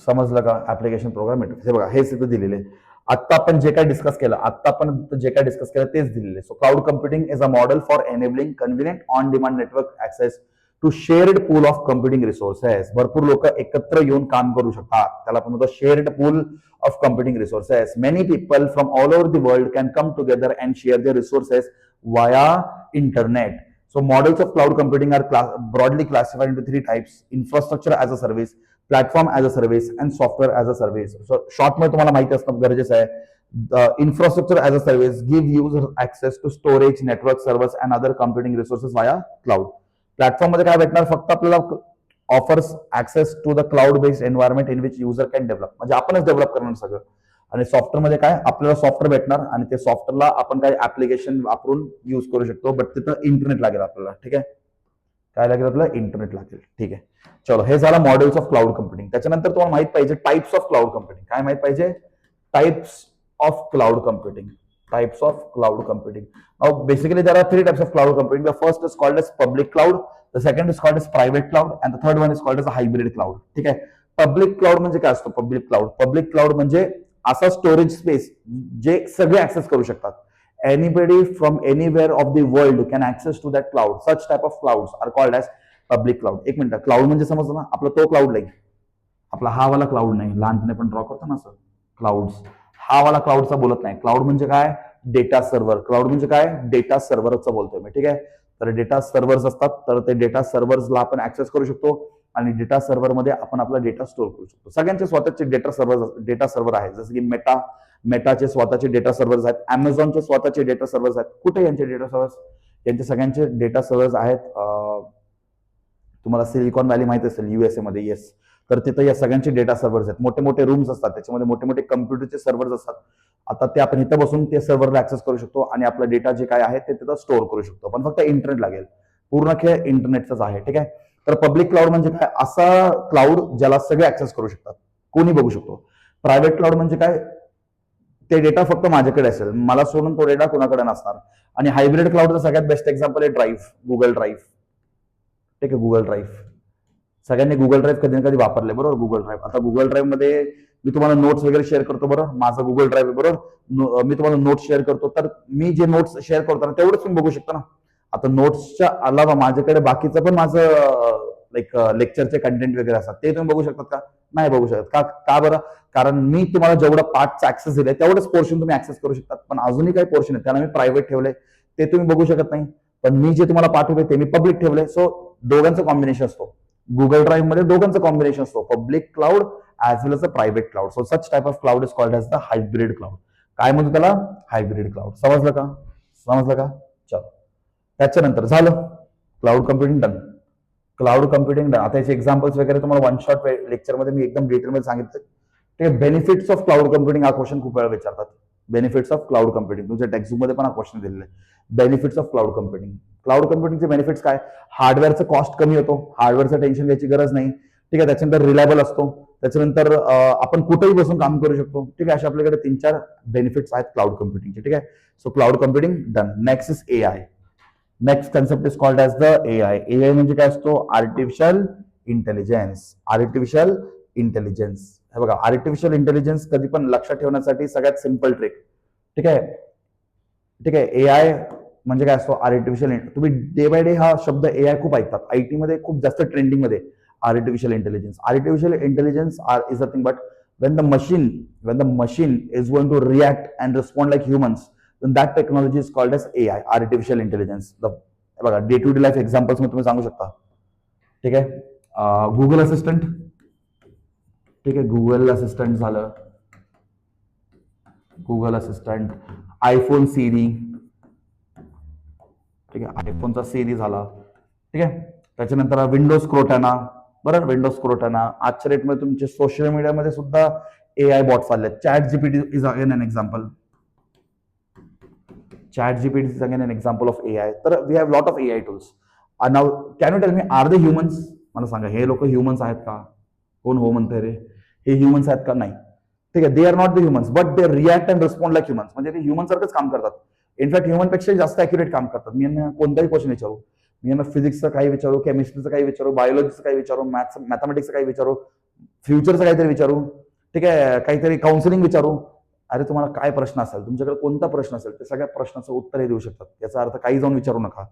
समजलं का? Application program interface. हे बघा, हेच इथं दिलेले. आता आपण जे काय डिस्कस केलं तेच दिलेले. So cloud computing is a model for enabling convenient on demand network access to shared pool of computing resources. भरपूर लोक एकत्र येऊन काम करू शकतात, त्याला आपण म्हणतो shared pool of computing resources. Many people from all over the world can come together and share their resources via internet. So models of cloud computing are broadly classified into three types: infrastructure as a service, platform as a service, and software as a service. So short मध्ये तुम्हाला माहिती असणं गरजेचं आहे. Infrastructure as a service give users access to storage, network, servers, and other computing resources via cloud. Platform मध्ये काय भेटणार, फक्त आपल्याला offers access to the cloud based environment in which user can develop, म्हणजे आपणच डेव्हलप करणार सगळं. आणि सॉफ्टवेअर मध्ये काय, आपल्याला सॉफ्टवेअर भेटणार आणि ते सॉफ्टवेअरला आपण काही ऍप्लिकेशन वापरून युज करू शकतो, बट तिथं इंटरनेट लागेल आपल्याला. ठीक आहे, काय लागेल आपल्याला, इंटरनेट लागेल. ठीक आहे, चलो हे झालं मॉडेल्स ऑफ क्लाउड कम्प्युटिंग. त्याच्यानंतर तुम्हाला माहित पाहिजे टाइप्स ऑफ क्लाउड कम्प्युटिंग. काय माहित पाहिजे, types of cloud computing. Types of cloud computing. Now basically there are three types of cloud computing. The first is called as public cloud, the second is called as private cloud, and the third one is called as a hybrid cloud. ठीक आहे, public cloud म्हणजे काय असतो, public cloud म्हणजे असा storage space जे सगळे access करू शकतात. Anybody from anywhere of the world can access to that cloud. Such type of clouds are called as public cloud. एक मिनिट, क्लाउड म्हणजे समजलं ना, आपला तो क्लाउड नाही, आपला हा वाला क्लाउड नाही, लहानपणी पण ड्रॉ करतो ना सर क्लाउड्स, हा वाला क्लाउडचा बोलत नाही. क्लाउड म्हणजे काय, डेटा सर्व्हर. क्लाउड म्हणजे काय, डेटा सर्व्हरचा बोलतोय मी. ठीक आहे, तर डेटा सर्व्हर्स असतात, तर ते डेटा सर्व्हर्सला आपण ऍक्सेस करू शकतो आणि डेटा सर्व्हर मध्ये आपण आपला डेटा स्टोअर करू शकतो. सगळ्यांचे स्वतःचे डेटा सर्व्हर आहेत, जसं की मेटाचे स्वतःचे डेटा सर्व्हर्स आहेत, अमेझॉनचे स्वतःचे डेटा सर्व्हर्स आहेत. कुठे यांचे डेटा सर्व्हर्स, यांचे सगळ्यांचे डेटा सर्व्हर्स आहेत. तुम्हाला सिलिकॉन व्हॅली माहिती असेल युएसए मध्ये, येस, तर तिथं या सगळ्यांचे डेटा सर्व्हर्स आहेत. मोठे मोठे रूम्स असतात, त्याच्यामध्ये मोठे मोठे कम्प्युटरचे सर्व्हर्स असतात. आता ते आपण इथं बसून ते सर्व्हरला ऍक्सेस करू शकतो आणि आपला डेटा जे काय आहे ते तिथं स्टोअर करू शकतो. पण फक्त इंटरनेट लागेल, पूर्ण खेळ इंटरनेटचाच आहे. ठीक आहे, तर पब्लिक क्लाउड म्हणजे काय, असा क्लाउड ज्याला सगळे ऍक्सेस करू शकतात, कोणी बघू शकतो. प्रायव्हेट क्लाउड म्हणजे काय, ते डेटा फक्त माझ्याकडे असेल, मला सोडून तो डेटा कोणाकडे नसणार. आणि हायब्रिड क्लाउडचं सगळ्यात बेस्ट एक्झाम्पल आहे ड्राईव्ह, गुगल ड्राईव्ह. ठीक आहे, गुगल ड्राईव्ह, सगळ्यांनी गुगल ड्राईव्ह कधी ना कधी वापरले, बरोबर. गुगल ड्राईव्ह, आता गुगल ड्राईव्ह मध्ये मी तुम्हाला नोट्स वगैरे शेअर करतो, बरोबर, माझा गुगल ड्राईव्ह बरोबर, मी तुम्हाला नोट्स शेअर करतो, तर मी जे नोट्स शेअर करतो ना तेवढंच तुम्ही बघू शकता ना. आता नोट्सच्या अलावा माझ्याकडे बाकीचं पण माझं लाईक लेक्चरचे कंटेंट वगैरे असतात, ते तुम्ही बघू शकतात का, नाही बघू शकत. का बरं, कारण मी तुम्हाला जेवढं पार्टचा ऍक्सेस दिलाय तेवढंच पोर्शन तुम्ही ऍक्सेस करू शकतात, पण अजूनही काही पोर्शन आहे त्याला मी प्रायव्हेट ठेवलंय, ते तुम्ही बघू शकत नाही. पण मी जे तुम्हाला पाठवले ते मी पब्लिक ठेवलंय. सो दोघांचं कॉम्बिनेशन असतो, गुगल ड्राईव्ह मध्ये दोघांचं कॉम्बिनेशन असतो, public cloud as well as a private cloud. So such type of cloud is called as the hybrid cloud. काय म्हणतो त्याला, हायब्रिड क्लाउड. समजलं का, समजलं का, चलो. त्याच्यानंतर झालं cloud computing done, cloud computing done. आता याचे एक्झाम्पल्स वगैरे तुम्हाला वन शॉट लेक्चरमध्ये मी एकदम डिटेलमध्ये सांगितलं. ठीक आहे, बेनिफिट्स ऑफ क्लाउड कम्प्युटिंग हा क्वेश्चन खूप वेळा विचारतात. बेनिफिट्स ऑफ क्लाउड कम्प्युटिंग तुमच्या टेक्स्टबुक मध्ये पण हा क्वेश्चन दिलेला आहे. Benefits of cloud computing. Cloud कम्प्युटिंगचे बेनिफिट्स काय, हार्डवेअरचं कॉस्ट कमी होतो, हार्डवेअरचं टेन्शन घ्यायची गरज नाही. ठीक आहे, त्याच्यानंतर रिलायबल असतो, त्याच्यानंतर आपण कुठेही बसून काम करू शकतो. ठीक आहे, अशा आपल्याकडे 3-4 बेनिफिट्स आहेत क्लाउड कम्प्युटिंगचे. ठीक आहे, so cloud computing done. Next is AI. Next concept is called as the AI. AI म्हणजे काय असतो, आर्टिफिशियल इंटेलिजन्स. आर्टिफिशियल इंटेलिजन्स, हे बघा, आर्टिफिशियल इंटेलिजन्स कधी पण लक्षात ठेवण्यासाठी सगळ्यात सिंपल ट्रिक. ठीक आहे, ठीक आहे, एआय म्हणजे काय असतो, आर्टिफिशियल. तुम्ही डे बाय डे हा शब्द एआय खूप ऐकतात, आयटी मध्ये खूप जास्त ट्रेंडिंग मध्ये. Artificial intelligence, artificial intelligence is nothing but when the machine is going to react and respond like humans, then that technology is called as AI, artificial intelligence. बघा, day to day life examples मी तुम्ही सांगू शकता. ठीक आहे, Google assistant. ठीक आहे, Google assistant झालं, गुगल असिस्टंट, आयफोन सिरी. ठीक आहे, आयफोनचा सिरी झाला. ठीक आहे, त्याच्यानंतर विंडोज क्रोटाना, बरोबर, विंडोज क्रोटाना. आजच्या डेटमध्ये तुमचे सोशल मीडियामध्ये सुद्धा एआय बॉट्स आले. ChatGPT is again an example. ChatGPT is again an example of AI. तर we have lot of AI tools. Now can you tell me, are the humans, मला सांगा, हे लोक humans आहेत का? कोण हो म्हणते रे, हे ह्युमन्स आहेत का? नाही. ठीक आहे, दे are not the humans, but they react and respond like humans. म्हणजे ते ह्युमन सारखंच काम करतात. इनफॅक्ट ह्युमन पेक्षा जास्त अॅक्युरेट काम करतात. मी यांना कोणताही क्वेश्चन विचारू, मी यांना फिजिक्सचं काही विचारू, केमिस्ट्रीचं काही विचारू, बायोलॉजीचं काही विचारू, मॅथमॅटिक्सचं काही विचारू, फ्युचरचं काहीतरी विचारू, ठीक आहे, काहीतरी काउन्सिलिंग विचारू, अरे तुम्हाला काय प्रश्न असेल, तुमच्याकडे कोणता प्रश्न असेल, ते सगळ्या प्रश्नाचं उत्तर हे देऊ शकतात. याचा अर्थ काही जाऊन विचारू नका.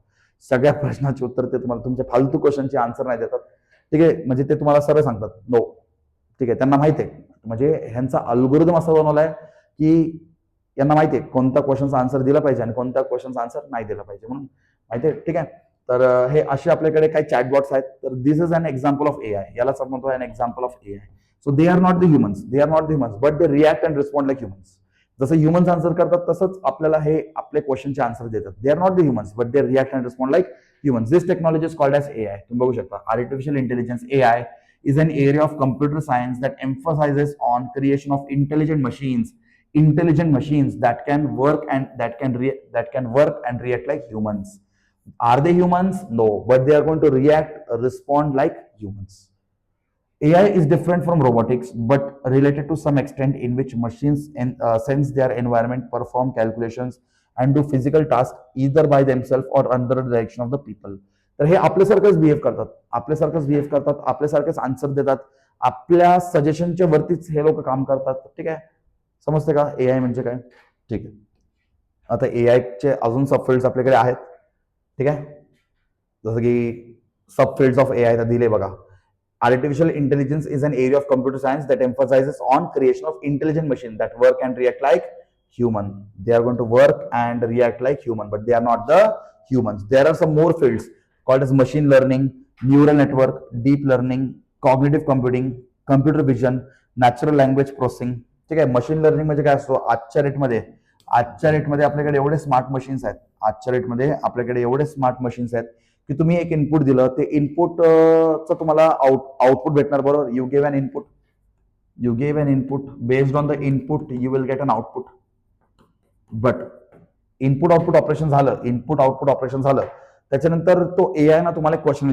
सगळ्या प्रश्नाचे उत्तर ते तुम्हाला, तुमच्या फालतू क्वेश्चनचे आन्सर नाही देतात. ठीक आहे, म्हणजे ते तुम्हाला सरळ सांगतात नो. ठीक आहे, त्यांना माहिती आहे, म्हणजे ह्यांचा अल्गोरिदम असा बनवलाय की यांना माहिती आहे कोणत्या क्वेश्चनचा आन्सर दिला पाहिजे आणि कोणत्या क्वेश्चनचा आन्सर नाही दिला पाहिजे म्हणून माहिती आहे. ठीक आहे, तर हे असे आपल्याकडे काही चॅटबॉट्स आहेत. तर this is an example of AI. यालाच आपण म्हणतो an example of AI. So they are not the humans, they are not the humans, but they react and respond like humans. जसं ह्युमन्स आन्सर करतात तसंच आपल्याला हे आपले क्वेश्चनचे आन्सर देतात. They are not the humans, but they react and respond like humans. This technology is called as AI. तुम्ही बघू शकता artificial intelligence AI is an area of computer science that emphasizes on creation of intelligent machines that can work and react like humans. Are they humans? No, but they are going to respond like humans. AI is different from robotics, but related to some extent in which machines sense their environment, perform calculations, and do physical tasks either by themselves or under the direction of the people. तर हे आपल्यासारखंच behave करतात, आपल्यासारखेच answer देतात, आपल्या सजेशनच्या वरतीच हे लोक काम करतात. ठीक आहे, समजते का एआय म्हणजे काय? ठीक आहे, आता एआयचे अजून सबफिल्ड्स आपल्याकडे आहेत. ठीक आहे, जसं की सबफिल्ड्स ऑफ एआय दिले बघा. Artificial intelligence is an area of computer science that emphasizes on creation of intelligent machines that work and react like human. They are going to work and react like human, but they are not the humans. There are some more fields called as machine learning, neural network, deep learning, cognitive computing, computer vision, natural language processing. ठीक आहे, machine learning म्हणजे काय असतो? आजच्या रेटमध्ये आपल्याकडे एवढे smart machines आहेत, की तुम्ही एक इनपुट दिलं, ते इनपुटचं तुम्हाला आउटपुट भेटणार. बरोबर, you give an input based on the input you will get an output. But input output operation झालं त्याच्यानंतर तो एआय ना तुम्हाला एक क्वेश्चन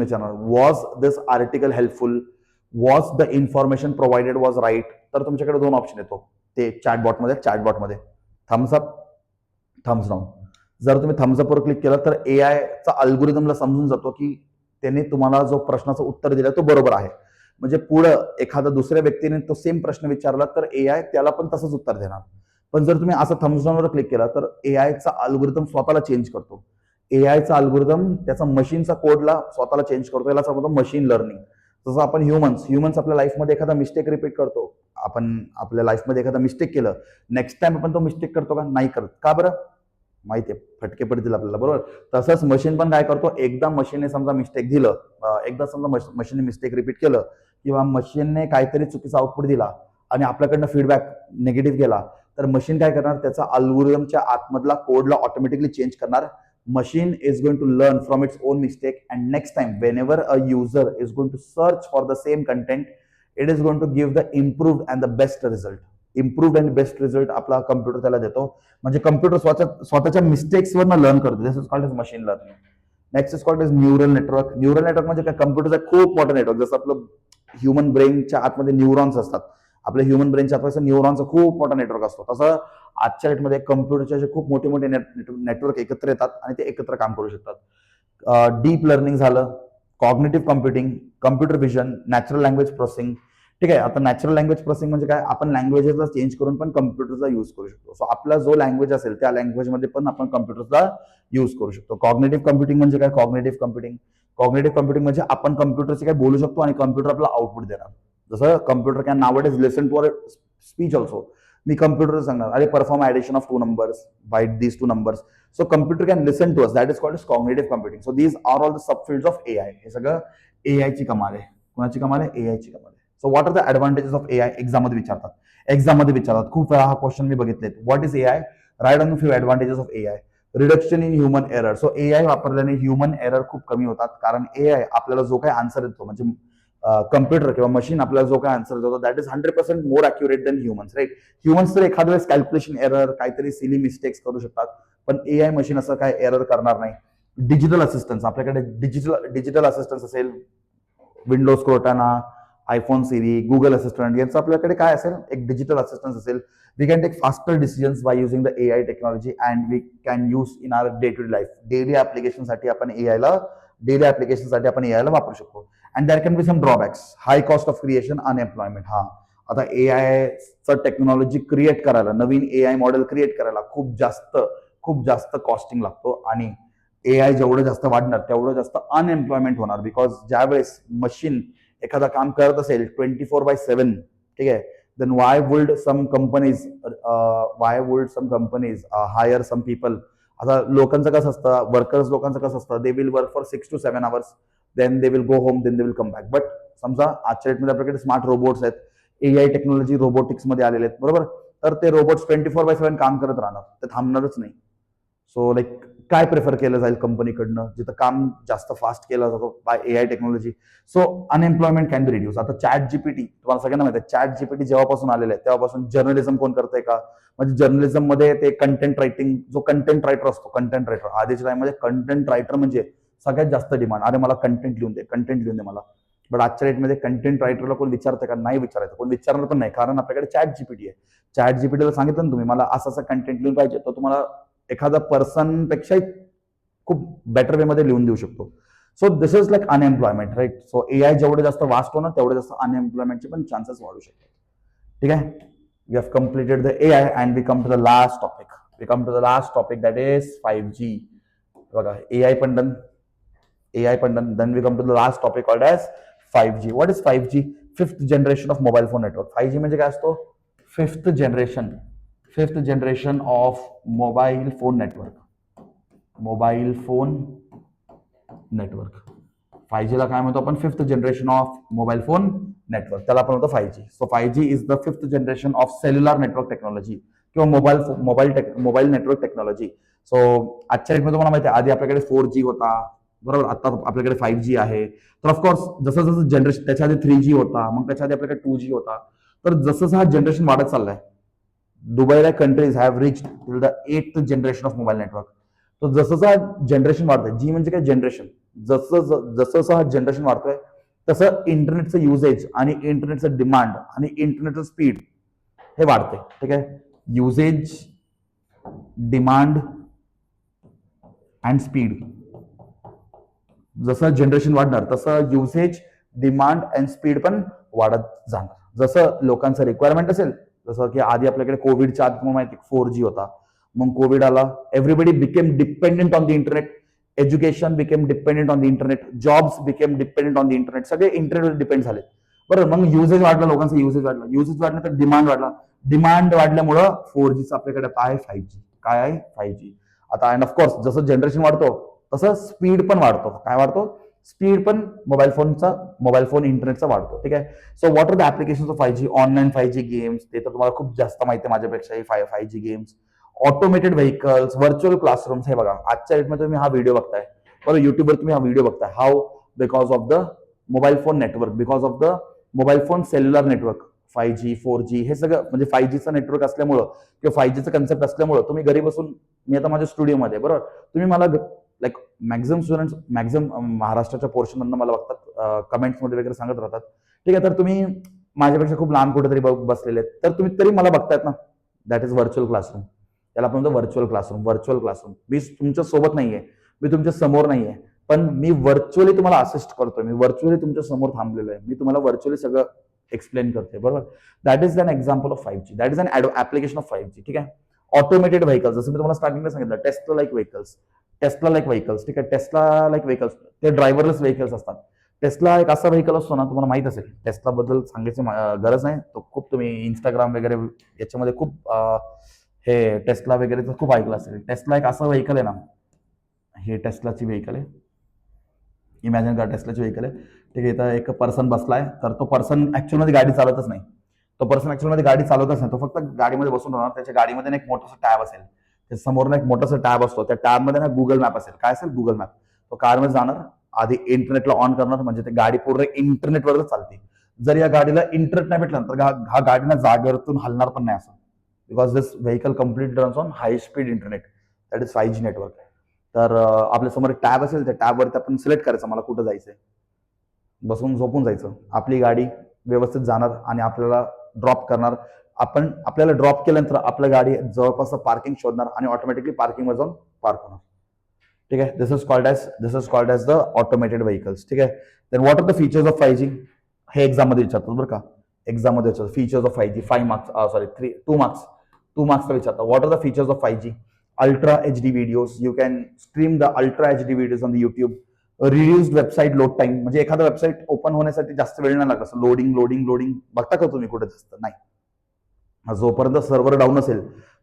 विचारणार. Was this article helpful? Was the information provided was right? तर तुमच्याकडे दोन ऑप्शन येतो ते चॅटबॉटमध्ये थम्स अप, थम्स डाऊन. जर तुम्ही थम्सअपवर क्लिक केलं तर एआयचा अल्गोरिदमला समजून जातो की त्याने तुम्हाला जो प्रश्नाचं उत्तर दिलं तो बरोबर आहे. म्हणजे पुढं एखाद्या दुसऱ्या व्यक्तीने तो सेम प्रश्न विचारला तर एआय त्याला पण तसंच उत्तर देणार. पण जर तुम्ही असं थम्स डाऊनवर क्लिक केला तर एआयचा अल्गोरिदम स्वतःला चेंज करतो. एआयचा अल्गोरिदम त्याचा मशीनचा कोडला स्वतःला चेंज करतो. याला सांगतो मशीन लर्निंग. जसं आपण ह्युमन्स आपल्या लाईफमध्ये एखादा मिस्टेक रिपीट करतो. आपण आपल्या लाईफमध्ये एखादा मिस्टेक केलं, नेक्स्ट टाइम आपण तो मिस्टेक करतो का? नाही करत. का बरं? माहितीये, फटके पडतील आपल्याला. बरोबर, तसंच मशीन पण काय करतो, एकदा मशीनने समजा मिस्टेक दिलं, एकदा समजा मशीनने मिस्टेक रिपीट केलं किंवा मशीनने काहीतरी चुकीचा आउटपुट दिला आणि आपल्याकडनं फीडबॅक निगेटिव्ह गेला, तर मशीन काय करणार, त्याचा अल्गोरिदमच्या आतमधला कोडला ऑटोमॅटिकली चेंज करणार. Machine is going to learn from its own mistake and next time whenever a user is going to search for the same content, it is going to give the improved and the best result आपला computer त्याला देतो. म्हणजे computer स्वतःच्या मिस्टेक्सवरनं learn करतो. This is called as machine learning. Next is called as neural network. म्हणजे काय, कम्प्युटरचा खूप मोठा नेटवर्क. जसं आपलं ह्युमन ब्रेनच्या आतमध्ये न्यूरॉन्स असतात, आपल्या ह्युमन ब्रेनच्या आतमध्ये न्यूरॉनचा खूप मोठा नेटवर्क असतो. तसं आजच्या डेटमध्ये कम्प्युटरचे खूप मोठे नेटवर्क एकत्र येतात आणि ते एकत्र काम करू शकतात. डीप लर्निंग झालं, cognitive computing, computer vision, natural language processing. ठीक आहे, आता नॅचरल लँग्वेज प्रोसेसिंग म्हणजे काय, आपण लँग्वेजेसला चेंज करून पण कम्प्युटरचा यूज करू शकतो. सो आपला जो लँग्वेज असेल त्या लँग्वेजमध्ये पण आपण कम्प्युटरचा यूज करू शकतो. कॉग्निटिव्ह कम्प्युटिंग म्हणजे काय, कॉग्निटिव्ह कम्प्युटिंग म्हणजे आपण कम्प्युटरचे काय बोलू शकतो आणि कम्प्युटर आपला आउटपुट देणार. जसं computer can nowadays listen to our speech also. मी कम्प्युटर सांगणार, अरे perform addition of 2 numbers, bite these 2 numbers. So computer can listen to us. That is called as cognitive computing. So these are all the subfields of AI. हे सगळं एआयची कमाल आहे. कोणाची कमाल आहे? एआयची कमाल आहे. So what are the advantages of AI? एक्झाममध्ये विचारतात खूप वेळा हा क्वेश्चन मी बघितलेत. What is AI? Write on few advantages of AI. Reduction in human error. So AI वापरल्याने ह्युमन एरर खूप कमी होतात. कारण एआय आपल्याला जो काही आन्सर देतो, म्हणजे कम्प्युटर किंवा मशीन आपल्याला जो काही आन्सर देतो, that is 100% more accurate than humans. Right, humans तर एखाद्या वेळेस कॅल्क्युलेशन एरर, काहीतरी सिली मिस्टेक्स करू शकतात, पण एआय मशीन असं काय एरर करणार नाही. Digital assistance. आपल्याकडे डिजिटल असिस्टन्स असेल, Windows Cortana, iPhone Siri, Google assistant, यांचं आपल्याकडे काय असेल, एक डिजिटल असिस्टन्स असेल. We can take faster decisions by using the AI technology and we can use in our day to day life. Daily ऍप्लिकेशनसाठी आपण एआयला वापरू शकतो. And there can be some drawbacks. High cost of creation, unemployment. हा, आता चं technology create करायला, नवीन AI model create करायला खूप जास्त कॉस्टिंग लागतो. आणि AI जेवढं जास्त वाढणार तेवढं जास्त अनएम्प्लॉयमेंट होणार. बिकॉज ज्यावेळेस मशीन एखादा काम करत असेल 24/7, ठीक आहे, then why would some companies hire some people. आता लोकांचं कसं असतं, वर्कर्स लोकांचं कसं असतं, they will work for 6 to 7 hours, then they will go home, then they will come back. But समजा आजच्या डेटमध्ये आपल्याकडे स्मार्ट रोबोट्स आहेत, AI टेक्नॉलॉजी रोबोटिक्स मध्ये आलेले आहेत, बरोबर. तर ते रोबोट्स 24/7 काम करत राहणार, ते थांबणारच नाही. सो लाईक काय प्रिफर केलं जाईल कंपनीकडनं, जिथं काम जास्त फास्ट केलं जातो by AI technology. So unemployment can be reduce. आता ChatGPT तुम्हाला सगळ्यांना माहिती आहे, ChatGPT जेव्हापासून आलेलं आहे तेव्हापासून जर्नलिझम कोण करतंय का, म्हणजे जर्नलिझम मध्ये ते कंटेंट रायटिंग, जो कंटेंट रायटर असतो, कंटेंट रायटर आधीच्या टाइममध्ये कंटेंट रायटर म्हणजे सगळ्यात जास्त डिमांड, अरे मला कंटेंट लिहून दे मला. बट आजच्या डेटमध्ये कंटेंट रायटरला कोण विचारतं का, नाही विचारायचं, कोण विचारणार पण नाही, कारण आपल्याकडे ChatGPT आहे. ChatGPTला सांगितलं ना तुम्ही मला असं असं कंटेंट लिहून पाहिजे, तर तुम्हाला एखादा पर्सन पेक्षा खूप बेटर वे मध्ये लिहून देऊ शकतो. So this is like unemployment, right. So AI जेवढे जास्त वास्ट होणार तेवढे जास्त अनएम्प्लॉयमेंटचे पण चान्सेस वाढू शकतात. ठीक आहे. We have completed the AI and we come to the last topic that is 5G. बघा, AI पण done, then we come to the last topic called as 5G. What is 5G? Fifth generation of mobile phone network. 5G म्हणजे काय असतो? Fifth generation of mobile phone network. 5G ला काय म्हणतो आपण? Fifth generation of mobile phone network, त्याला आपण म्हणतो 5G. So 5G is the fifth generation of cellular network technology किंवा मोबाईल नेटवर्क टेक्नॉलॉजी. सो आजच्या डेटमध्ये तुम्हाला माहिती आहे, आधी आपल्याकडे 4G होता, बरोबर. आता आपल्याकडे 5G आहे. तर ऑफकोर्स जसं जसं जनरेशन, त्याच्या आधी 3G होता, मग त्याच्या आधी आपल्याकडे 2G होता. तर जसं हा जनरेशन वाढत चाललाय, Dubai countries have reached till the 8th generation of mobile network. तर जसं हा जनरेशन वाढतोय, जी म्हणजे काय जनरेशन, जसं हा जनरेशन वाढतोय तसं इंटरनेटचं युजेज आणि इंटरनेटचं डिमांड आणि इंटरनेटचं स्पीड हे वाढते. ठीक आहे. युजेज, डिमांड अँड स्पीड, जसं जनरेशन वाढणार तसं युसेज, डिमांड अँड स्पीड पण वाढत जाणार. जसं लोकांचं रिक्वायरमेंट असेल, जसं की आधी आपल्याकडे कोविडच्या आधी तुम्हाला माहिती 4G होता, मग कोविड आला, everybody became dependent on the internet, education became dependent on the internet, jobs became dependent on the internet, सगळे इंटरनेटवर डिपेंड झाले, बरोबर. मग युजेज वाढला, लोकांचा युजेज वाढला तर डिमांड वाढला, डिमांड वाढल्यामुळं 4Gचं आपल्याकडे काय आहे 5G. काय आहे 5G. आता अँड ऑफकोर्स जसं जनरेशन वाढतो तसं स्पीड पण वाढतो. काय वाढतो? स्पीड पण मोबाईल फोन इंटरनेटचा वाढतो. ठीक आहे. So what are the application of 5G? Online 5G games, ते तर तुम्हाला खूप जास्त माहिती आहे माझ्यापेक्षाही. 5G games, automated vehicles, virtual classrooms. हे बघा, आजच्या डेटमध्ये तुम्ही हा व्हिडिओ बघताय, बरोबर, युट्यूबवर तुम्ही हा व्हिडिओ बघताय. How? Because of the mobile phone network, because of the mobile phone cellular network. 5G, 4G हे सगळं म्हणजे 5Gचं नेटवर्क असल्यामुळं किंवा 5Gचं कन्सेप्ट असल्यामुळं तुम्ही घरी बसून, मी आता माझ्या स्टुडिओमध्ये, बरोबर, तुम्ही मला लाईक मॅक्झिमम स्टुडंट्स महाराष्ट्राच्या पोर्शनमधनं मला बघतात, कमेंट्समध्ये वगैरे सांगत राहतात. ठीक आहे. तर तुम्ही माझ्यापेक्षा खूप लांब कुठेतरी बसलेले आहेत, तर तुम्ही तरी मला बघतायत ना. That is virtual classroom. त्याला आपण म्हणतो व्हर्च्युअल क्लासरूम. मी तुमच्या सोबत नाहीये, मी तुमच्या समोर नाहीये, पण मी व्हर्च्युअली तुम्हाला असिस्ट करतोय, मी व्हर्च्युअली तुमच्या समोर थांबलेलो आहे, मी तुम्हाला व्हर्च्युअली सगळं एक्सप्लेन करतोय, बरोबर. That is an example of 5G. That is an application of 5G. ठीक आहे. ऑटोमेटेड व्हेकल्स, जसं मी तुम्हाला स्टार्टिंगला सांगितलं, टेस्ला लाईक व्हेकल्स. ठीक आहे. टेस्ला लाईक व्हेकल्स, ते ड्रायव्हरलेस व्हेकल्स असतात. टेस्ला एक असा व्हेकल असतो ना, तुम्हाला माहित असेल, टेस्ला बद्दल सांगायची गरज नाही, तो खूप तुम्ही इंस्टाग्राम वगैरे याच्यामध्ये खूप हे टेस्ला वगैरे खूप ऐकलं असेल. टेस्ला एक असं व्हेकल आहे ना, हे टेस्लाची व्हेकल आहे, इमॅजिन करा टेस्लाची व्हेकल आहे. ठीक आहे. इथं एक पर्सन बसलाय, तर तो पर्सन ऍक्च्युअलमध्ये गाडी चालवतच नाही, तो फक्त गाडीमध्ये बसून राहणार. त्याच्या गाडीमध्ये एक मोठंसं टॅब असेल, त्याच्या समोर एक मोठंसं टॅब असतो, त्या टॅबमध्ये ना गुगल मॅप असेल. काय असेल? Google map. तो कारमध्ये जाणार, आधी इंटरनेटला ऑन करणार, म्हणजे ते गाडी पूर्ण इंटरनेटवरच चालते. जर या गाडीला इंटरनेट नाही भेटलं तर हा गाडीनं जागेवरतून हलणार पण नाही असं, because this vehicle complete runs on high speed internet, that is 5G network. तर आपल्या समोर एक टॅब असेल, त्या टॅबवरती आपण सिलेक्ट करायचं मला कुठं जायचंय, बसून झोपून जायचं. आपली गाडी व्यवस्थित जाणार आणि आपल्याला ड्रॉप करणार. आपल्याला ड्रॉप केल्यानंतर आपल्या गाडी जवळपास पार्किंग शोधणार आणि ऑटोमॅटिकली पार्किंगवर जाऊन पार्क होणार. ठीक आहे. This is called as the automated vehicles. ठीक आहे. Then what are the features of 5G? हे एक्झाम मध्ये विचारतात बरं का. एक्झाम मध्ये features of 5G 5 marks sorry 2 मार्क्सला विचारता. What are the features of 5G? Ultra HD videos, you can stream the ultra HD videos on the YouTube. Reduced website load time, म्हणजे एखादा वेबसाईट ओपन होण्यासाठी जास्त वेळ नाही लागत. असं लोडिंग बघता का तुम्ही कुठे जास्त नाही. जोपर्यंत सर्व्हर डाऊन असेल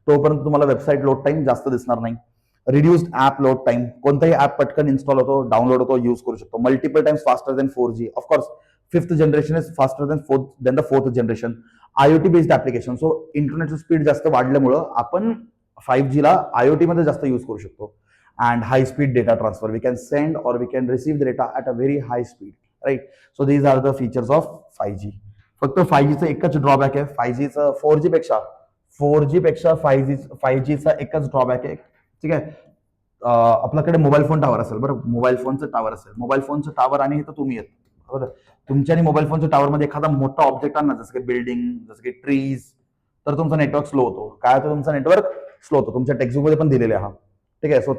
तोपर्यंत तुम्हाला वेबसाईट लोड टाइम जास्त दिसणार नाही. रिड्युस्ड ऍप लोड टाइम, कोणताही ऍप पटकन इन्स्टॉल होतो, डाउनलोड होतो, यूज करू शकतो. Multiple times faster than 4G. Of course 5th generation is faster than the 4th generation. IoT based application, so इंटरनेटचं स्पीड जास्त वाढल्यामुळं आपण 5G ला IoT मध्ये जास्त यूज करू शकतो. And high speed data transfer, we can send or we can receive the data at a very high speed, right. So these are the features of 5G. फक्त 5Gचं एकच ड्रॉबॅक आहे, 5Gचं 4G पेक्षा 5Gचा एकच drawback आहे, ठीक आहे. आपल्याकडे मोबाईल फोन टावर असेल, बरं, मोबाईल फोनचं टावर असेल, मोबाईल फोनचं टावर आणि इथं तुम्ही येत, बरोबर. तुमच्या आणि मोबाईल फोनच्या टावर मध्ये एखादा मोठा ऑब्जेक्ट आणला, जसं की बिल्डिंग, जसं की ट्रीज, तर तुमचा नेटवर्क स्लो होतो. काय होतं, तुमचा नेटवर्क स्लो होतो. तुमच्या टेक्स्टबुक मध्ये पण दिलेले आहे, ठीक आहे. So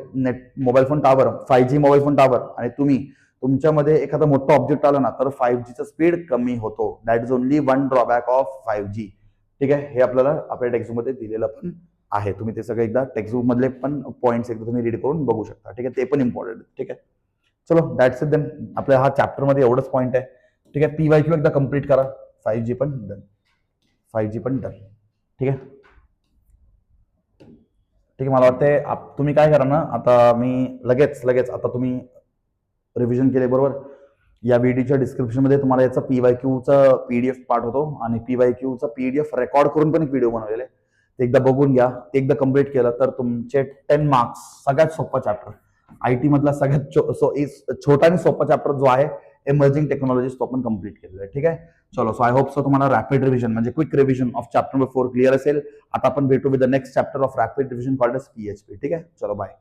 mobile phone tower, 5G mobile phone tower आणि तुम्ही तुमच्यामध्ये एखादा मोठा ऑब्जेक्ट आला ना, तर 5Gचा स्पीड कमी होतो. That is only one drawback of 5G, ठीक आहे. हे आपल्याला आपल्या टेक्स्टबुक मध्ये दिलेलं पण आहे. तुम्ही ते सगळं एकदा टेक्स्टबुक मधले पण पॉईंट्स एकदा तुम्ही रीड करून बघू शकता, ठीक आहे. ते पण इम्पॉर्टंट, ठीक आहे. चलो, दॅट्स इट देन. आपल्या हा चॅप्टर मध्ये एवढंच पॉईंट आहे, ठीक आहे. PYQ एकदा कम्प्लीट करा. 5G पण डन, ठीक आहे. ठीक आहे, मला वाटतंय तुम्ही काय करा ना, आता मी लगेच आता तुम्ही रिव्हिजन केले, बरोबर. या व्हिडिओच्या डिस्क्रिप्शनमध्ये तुम्हाला याचा PYQचा PDF पाठवतो आणि PYQचा PDF रेकॉर्ड करून पण एक व्हिडिओ बनवलेला आहे. ते एकदा बघून घ्या. ते एकदा कम्प्लीट केलं तर तुमचे 10 मार्क्स. सगळ्यात सोपा चॅप्टर, IT मधला सगळ्यात छोटा आणि सोपा चॅप्टर जो आहे इमर्जिंग टेक्नॉलॉजीज, तो पण कम्प्लीट केलेला आहे, ठीक आहे. चलो, सो आय होप सो तुम्हाला रॅपिड रिव्हिजन म्हणजे quick revision of chapter number 4 clear असेल. आता आपण भेटू with the next chapter of rapid revision called as PHP, ठीक आहे. चलो, बाय.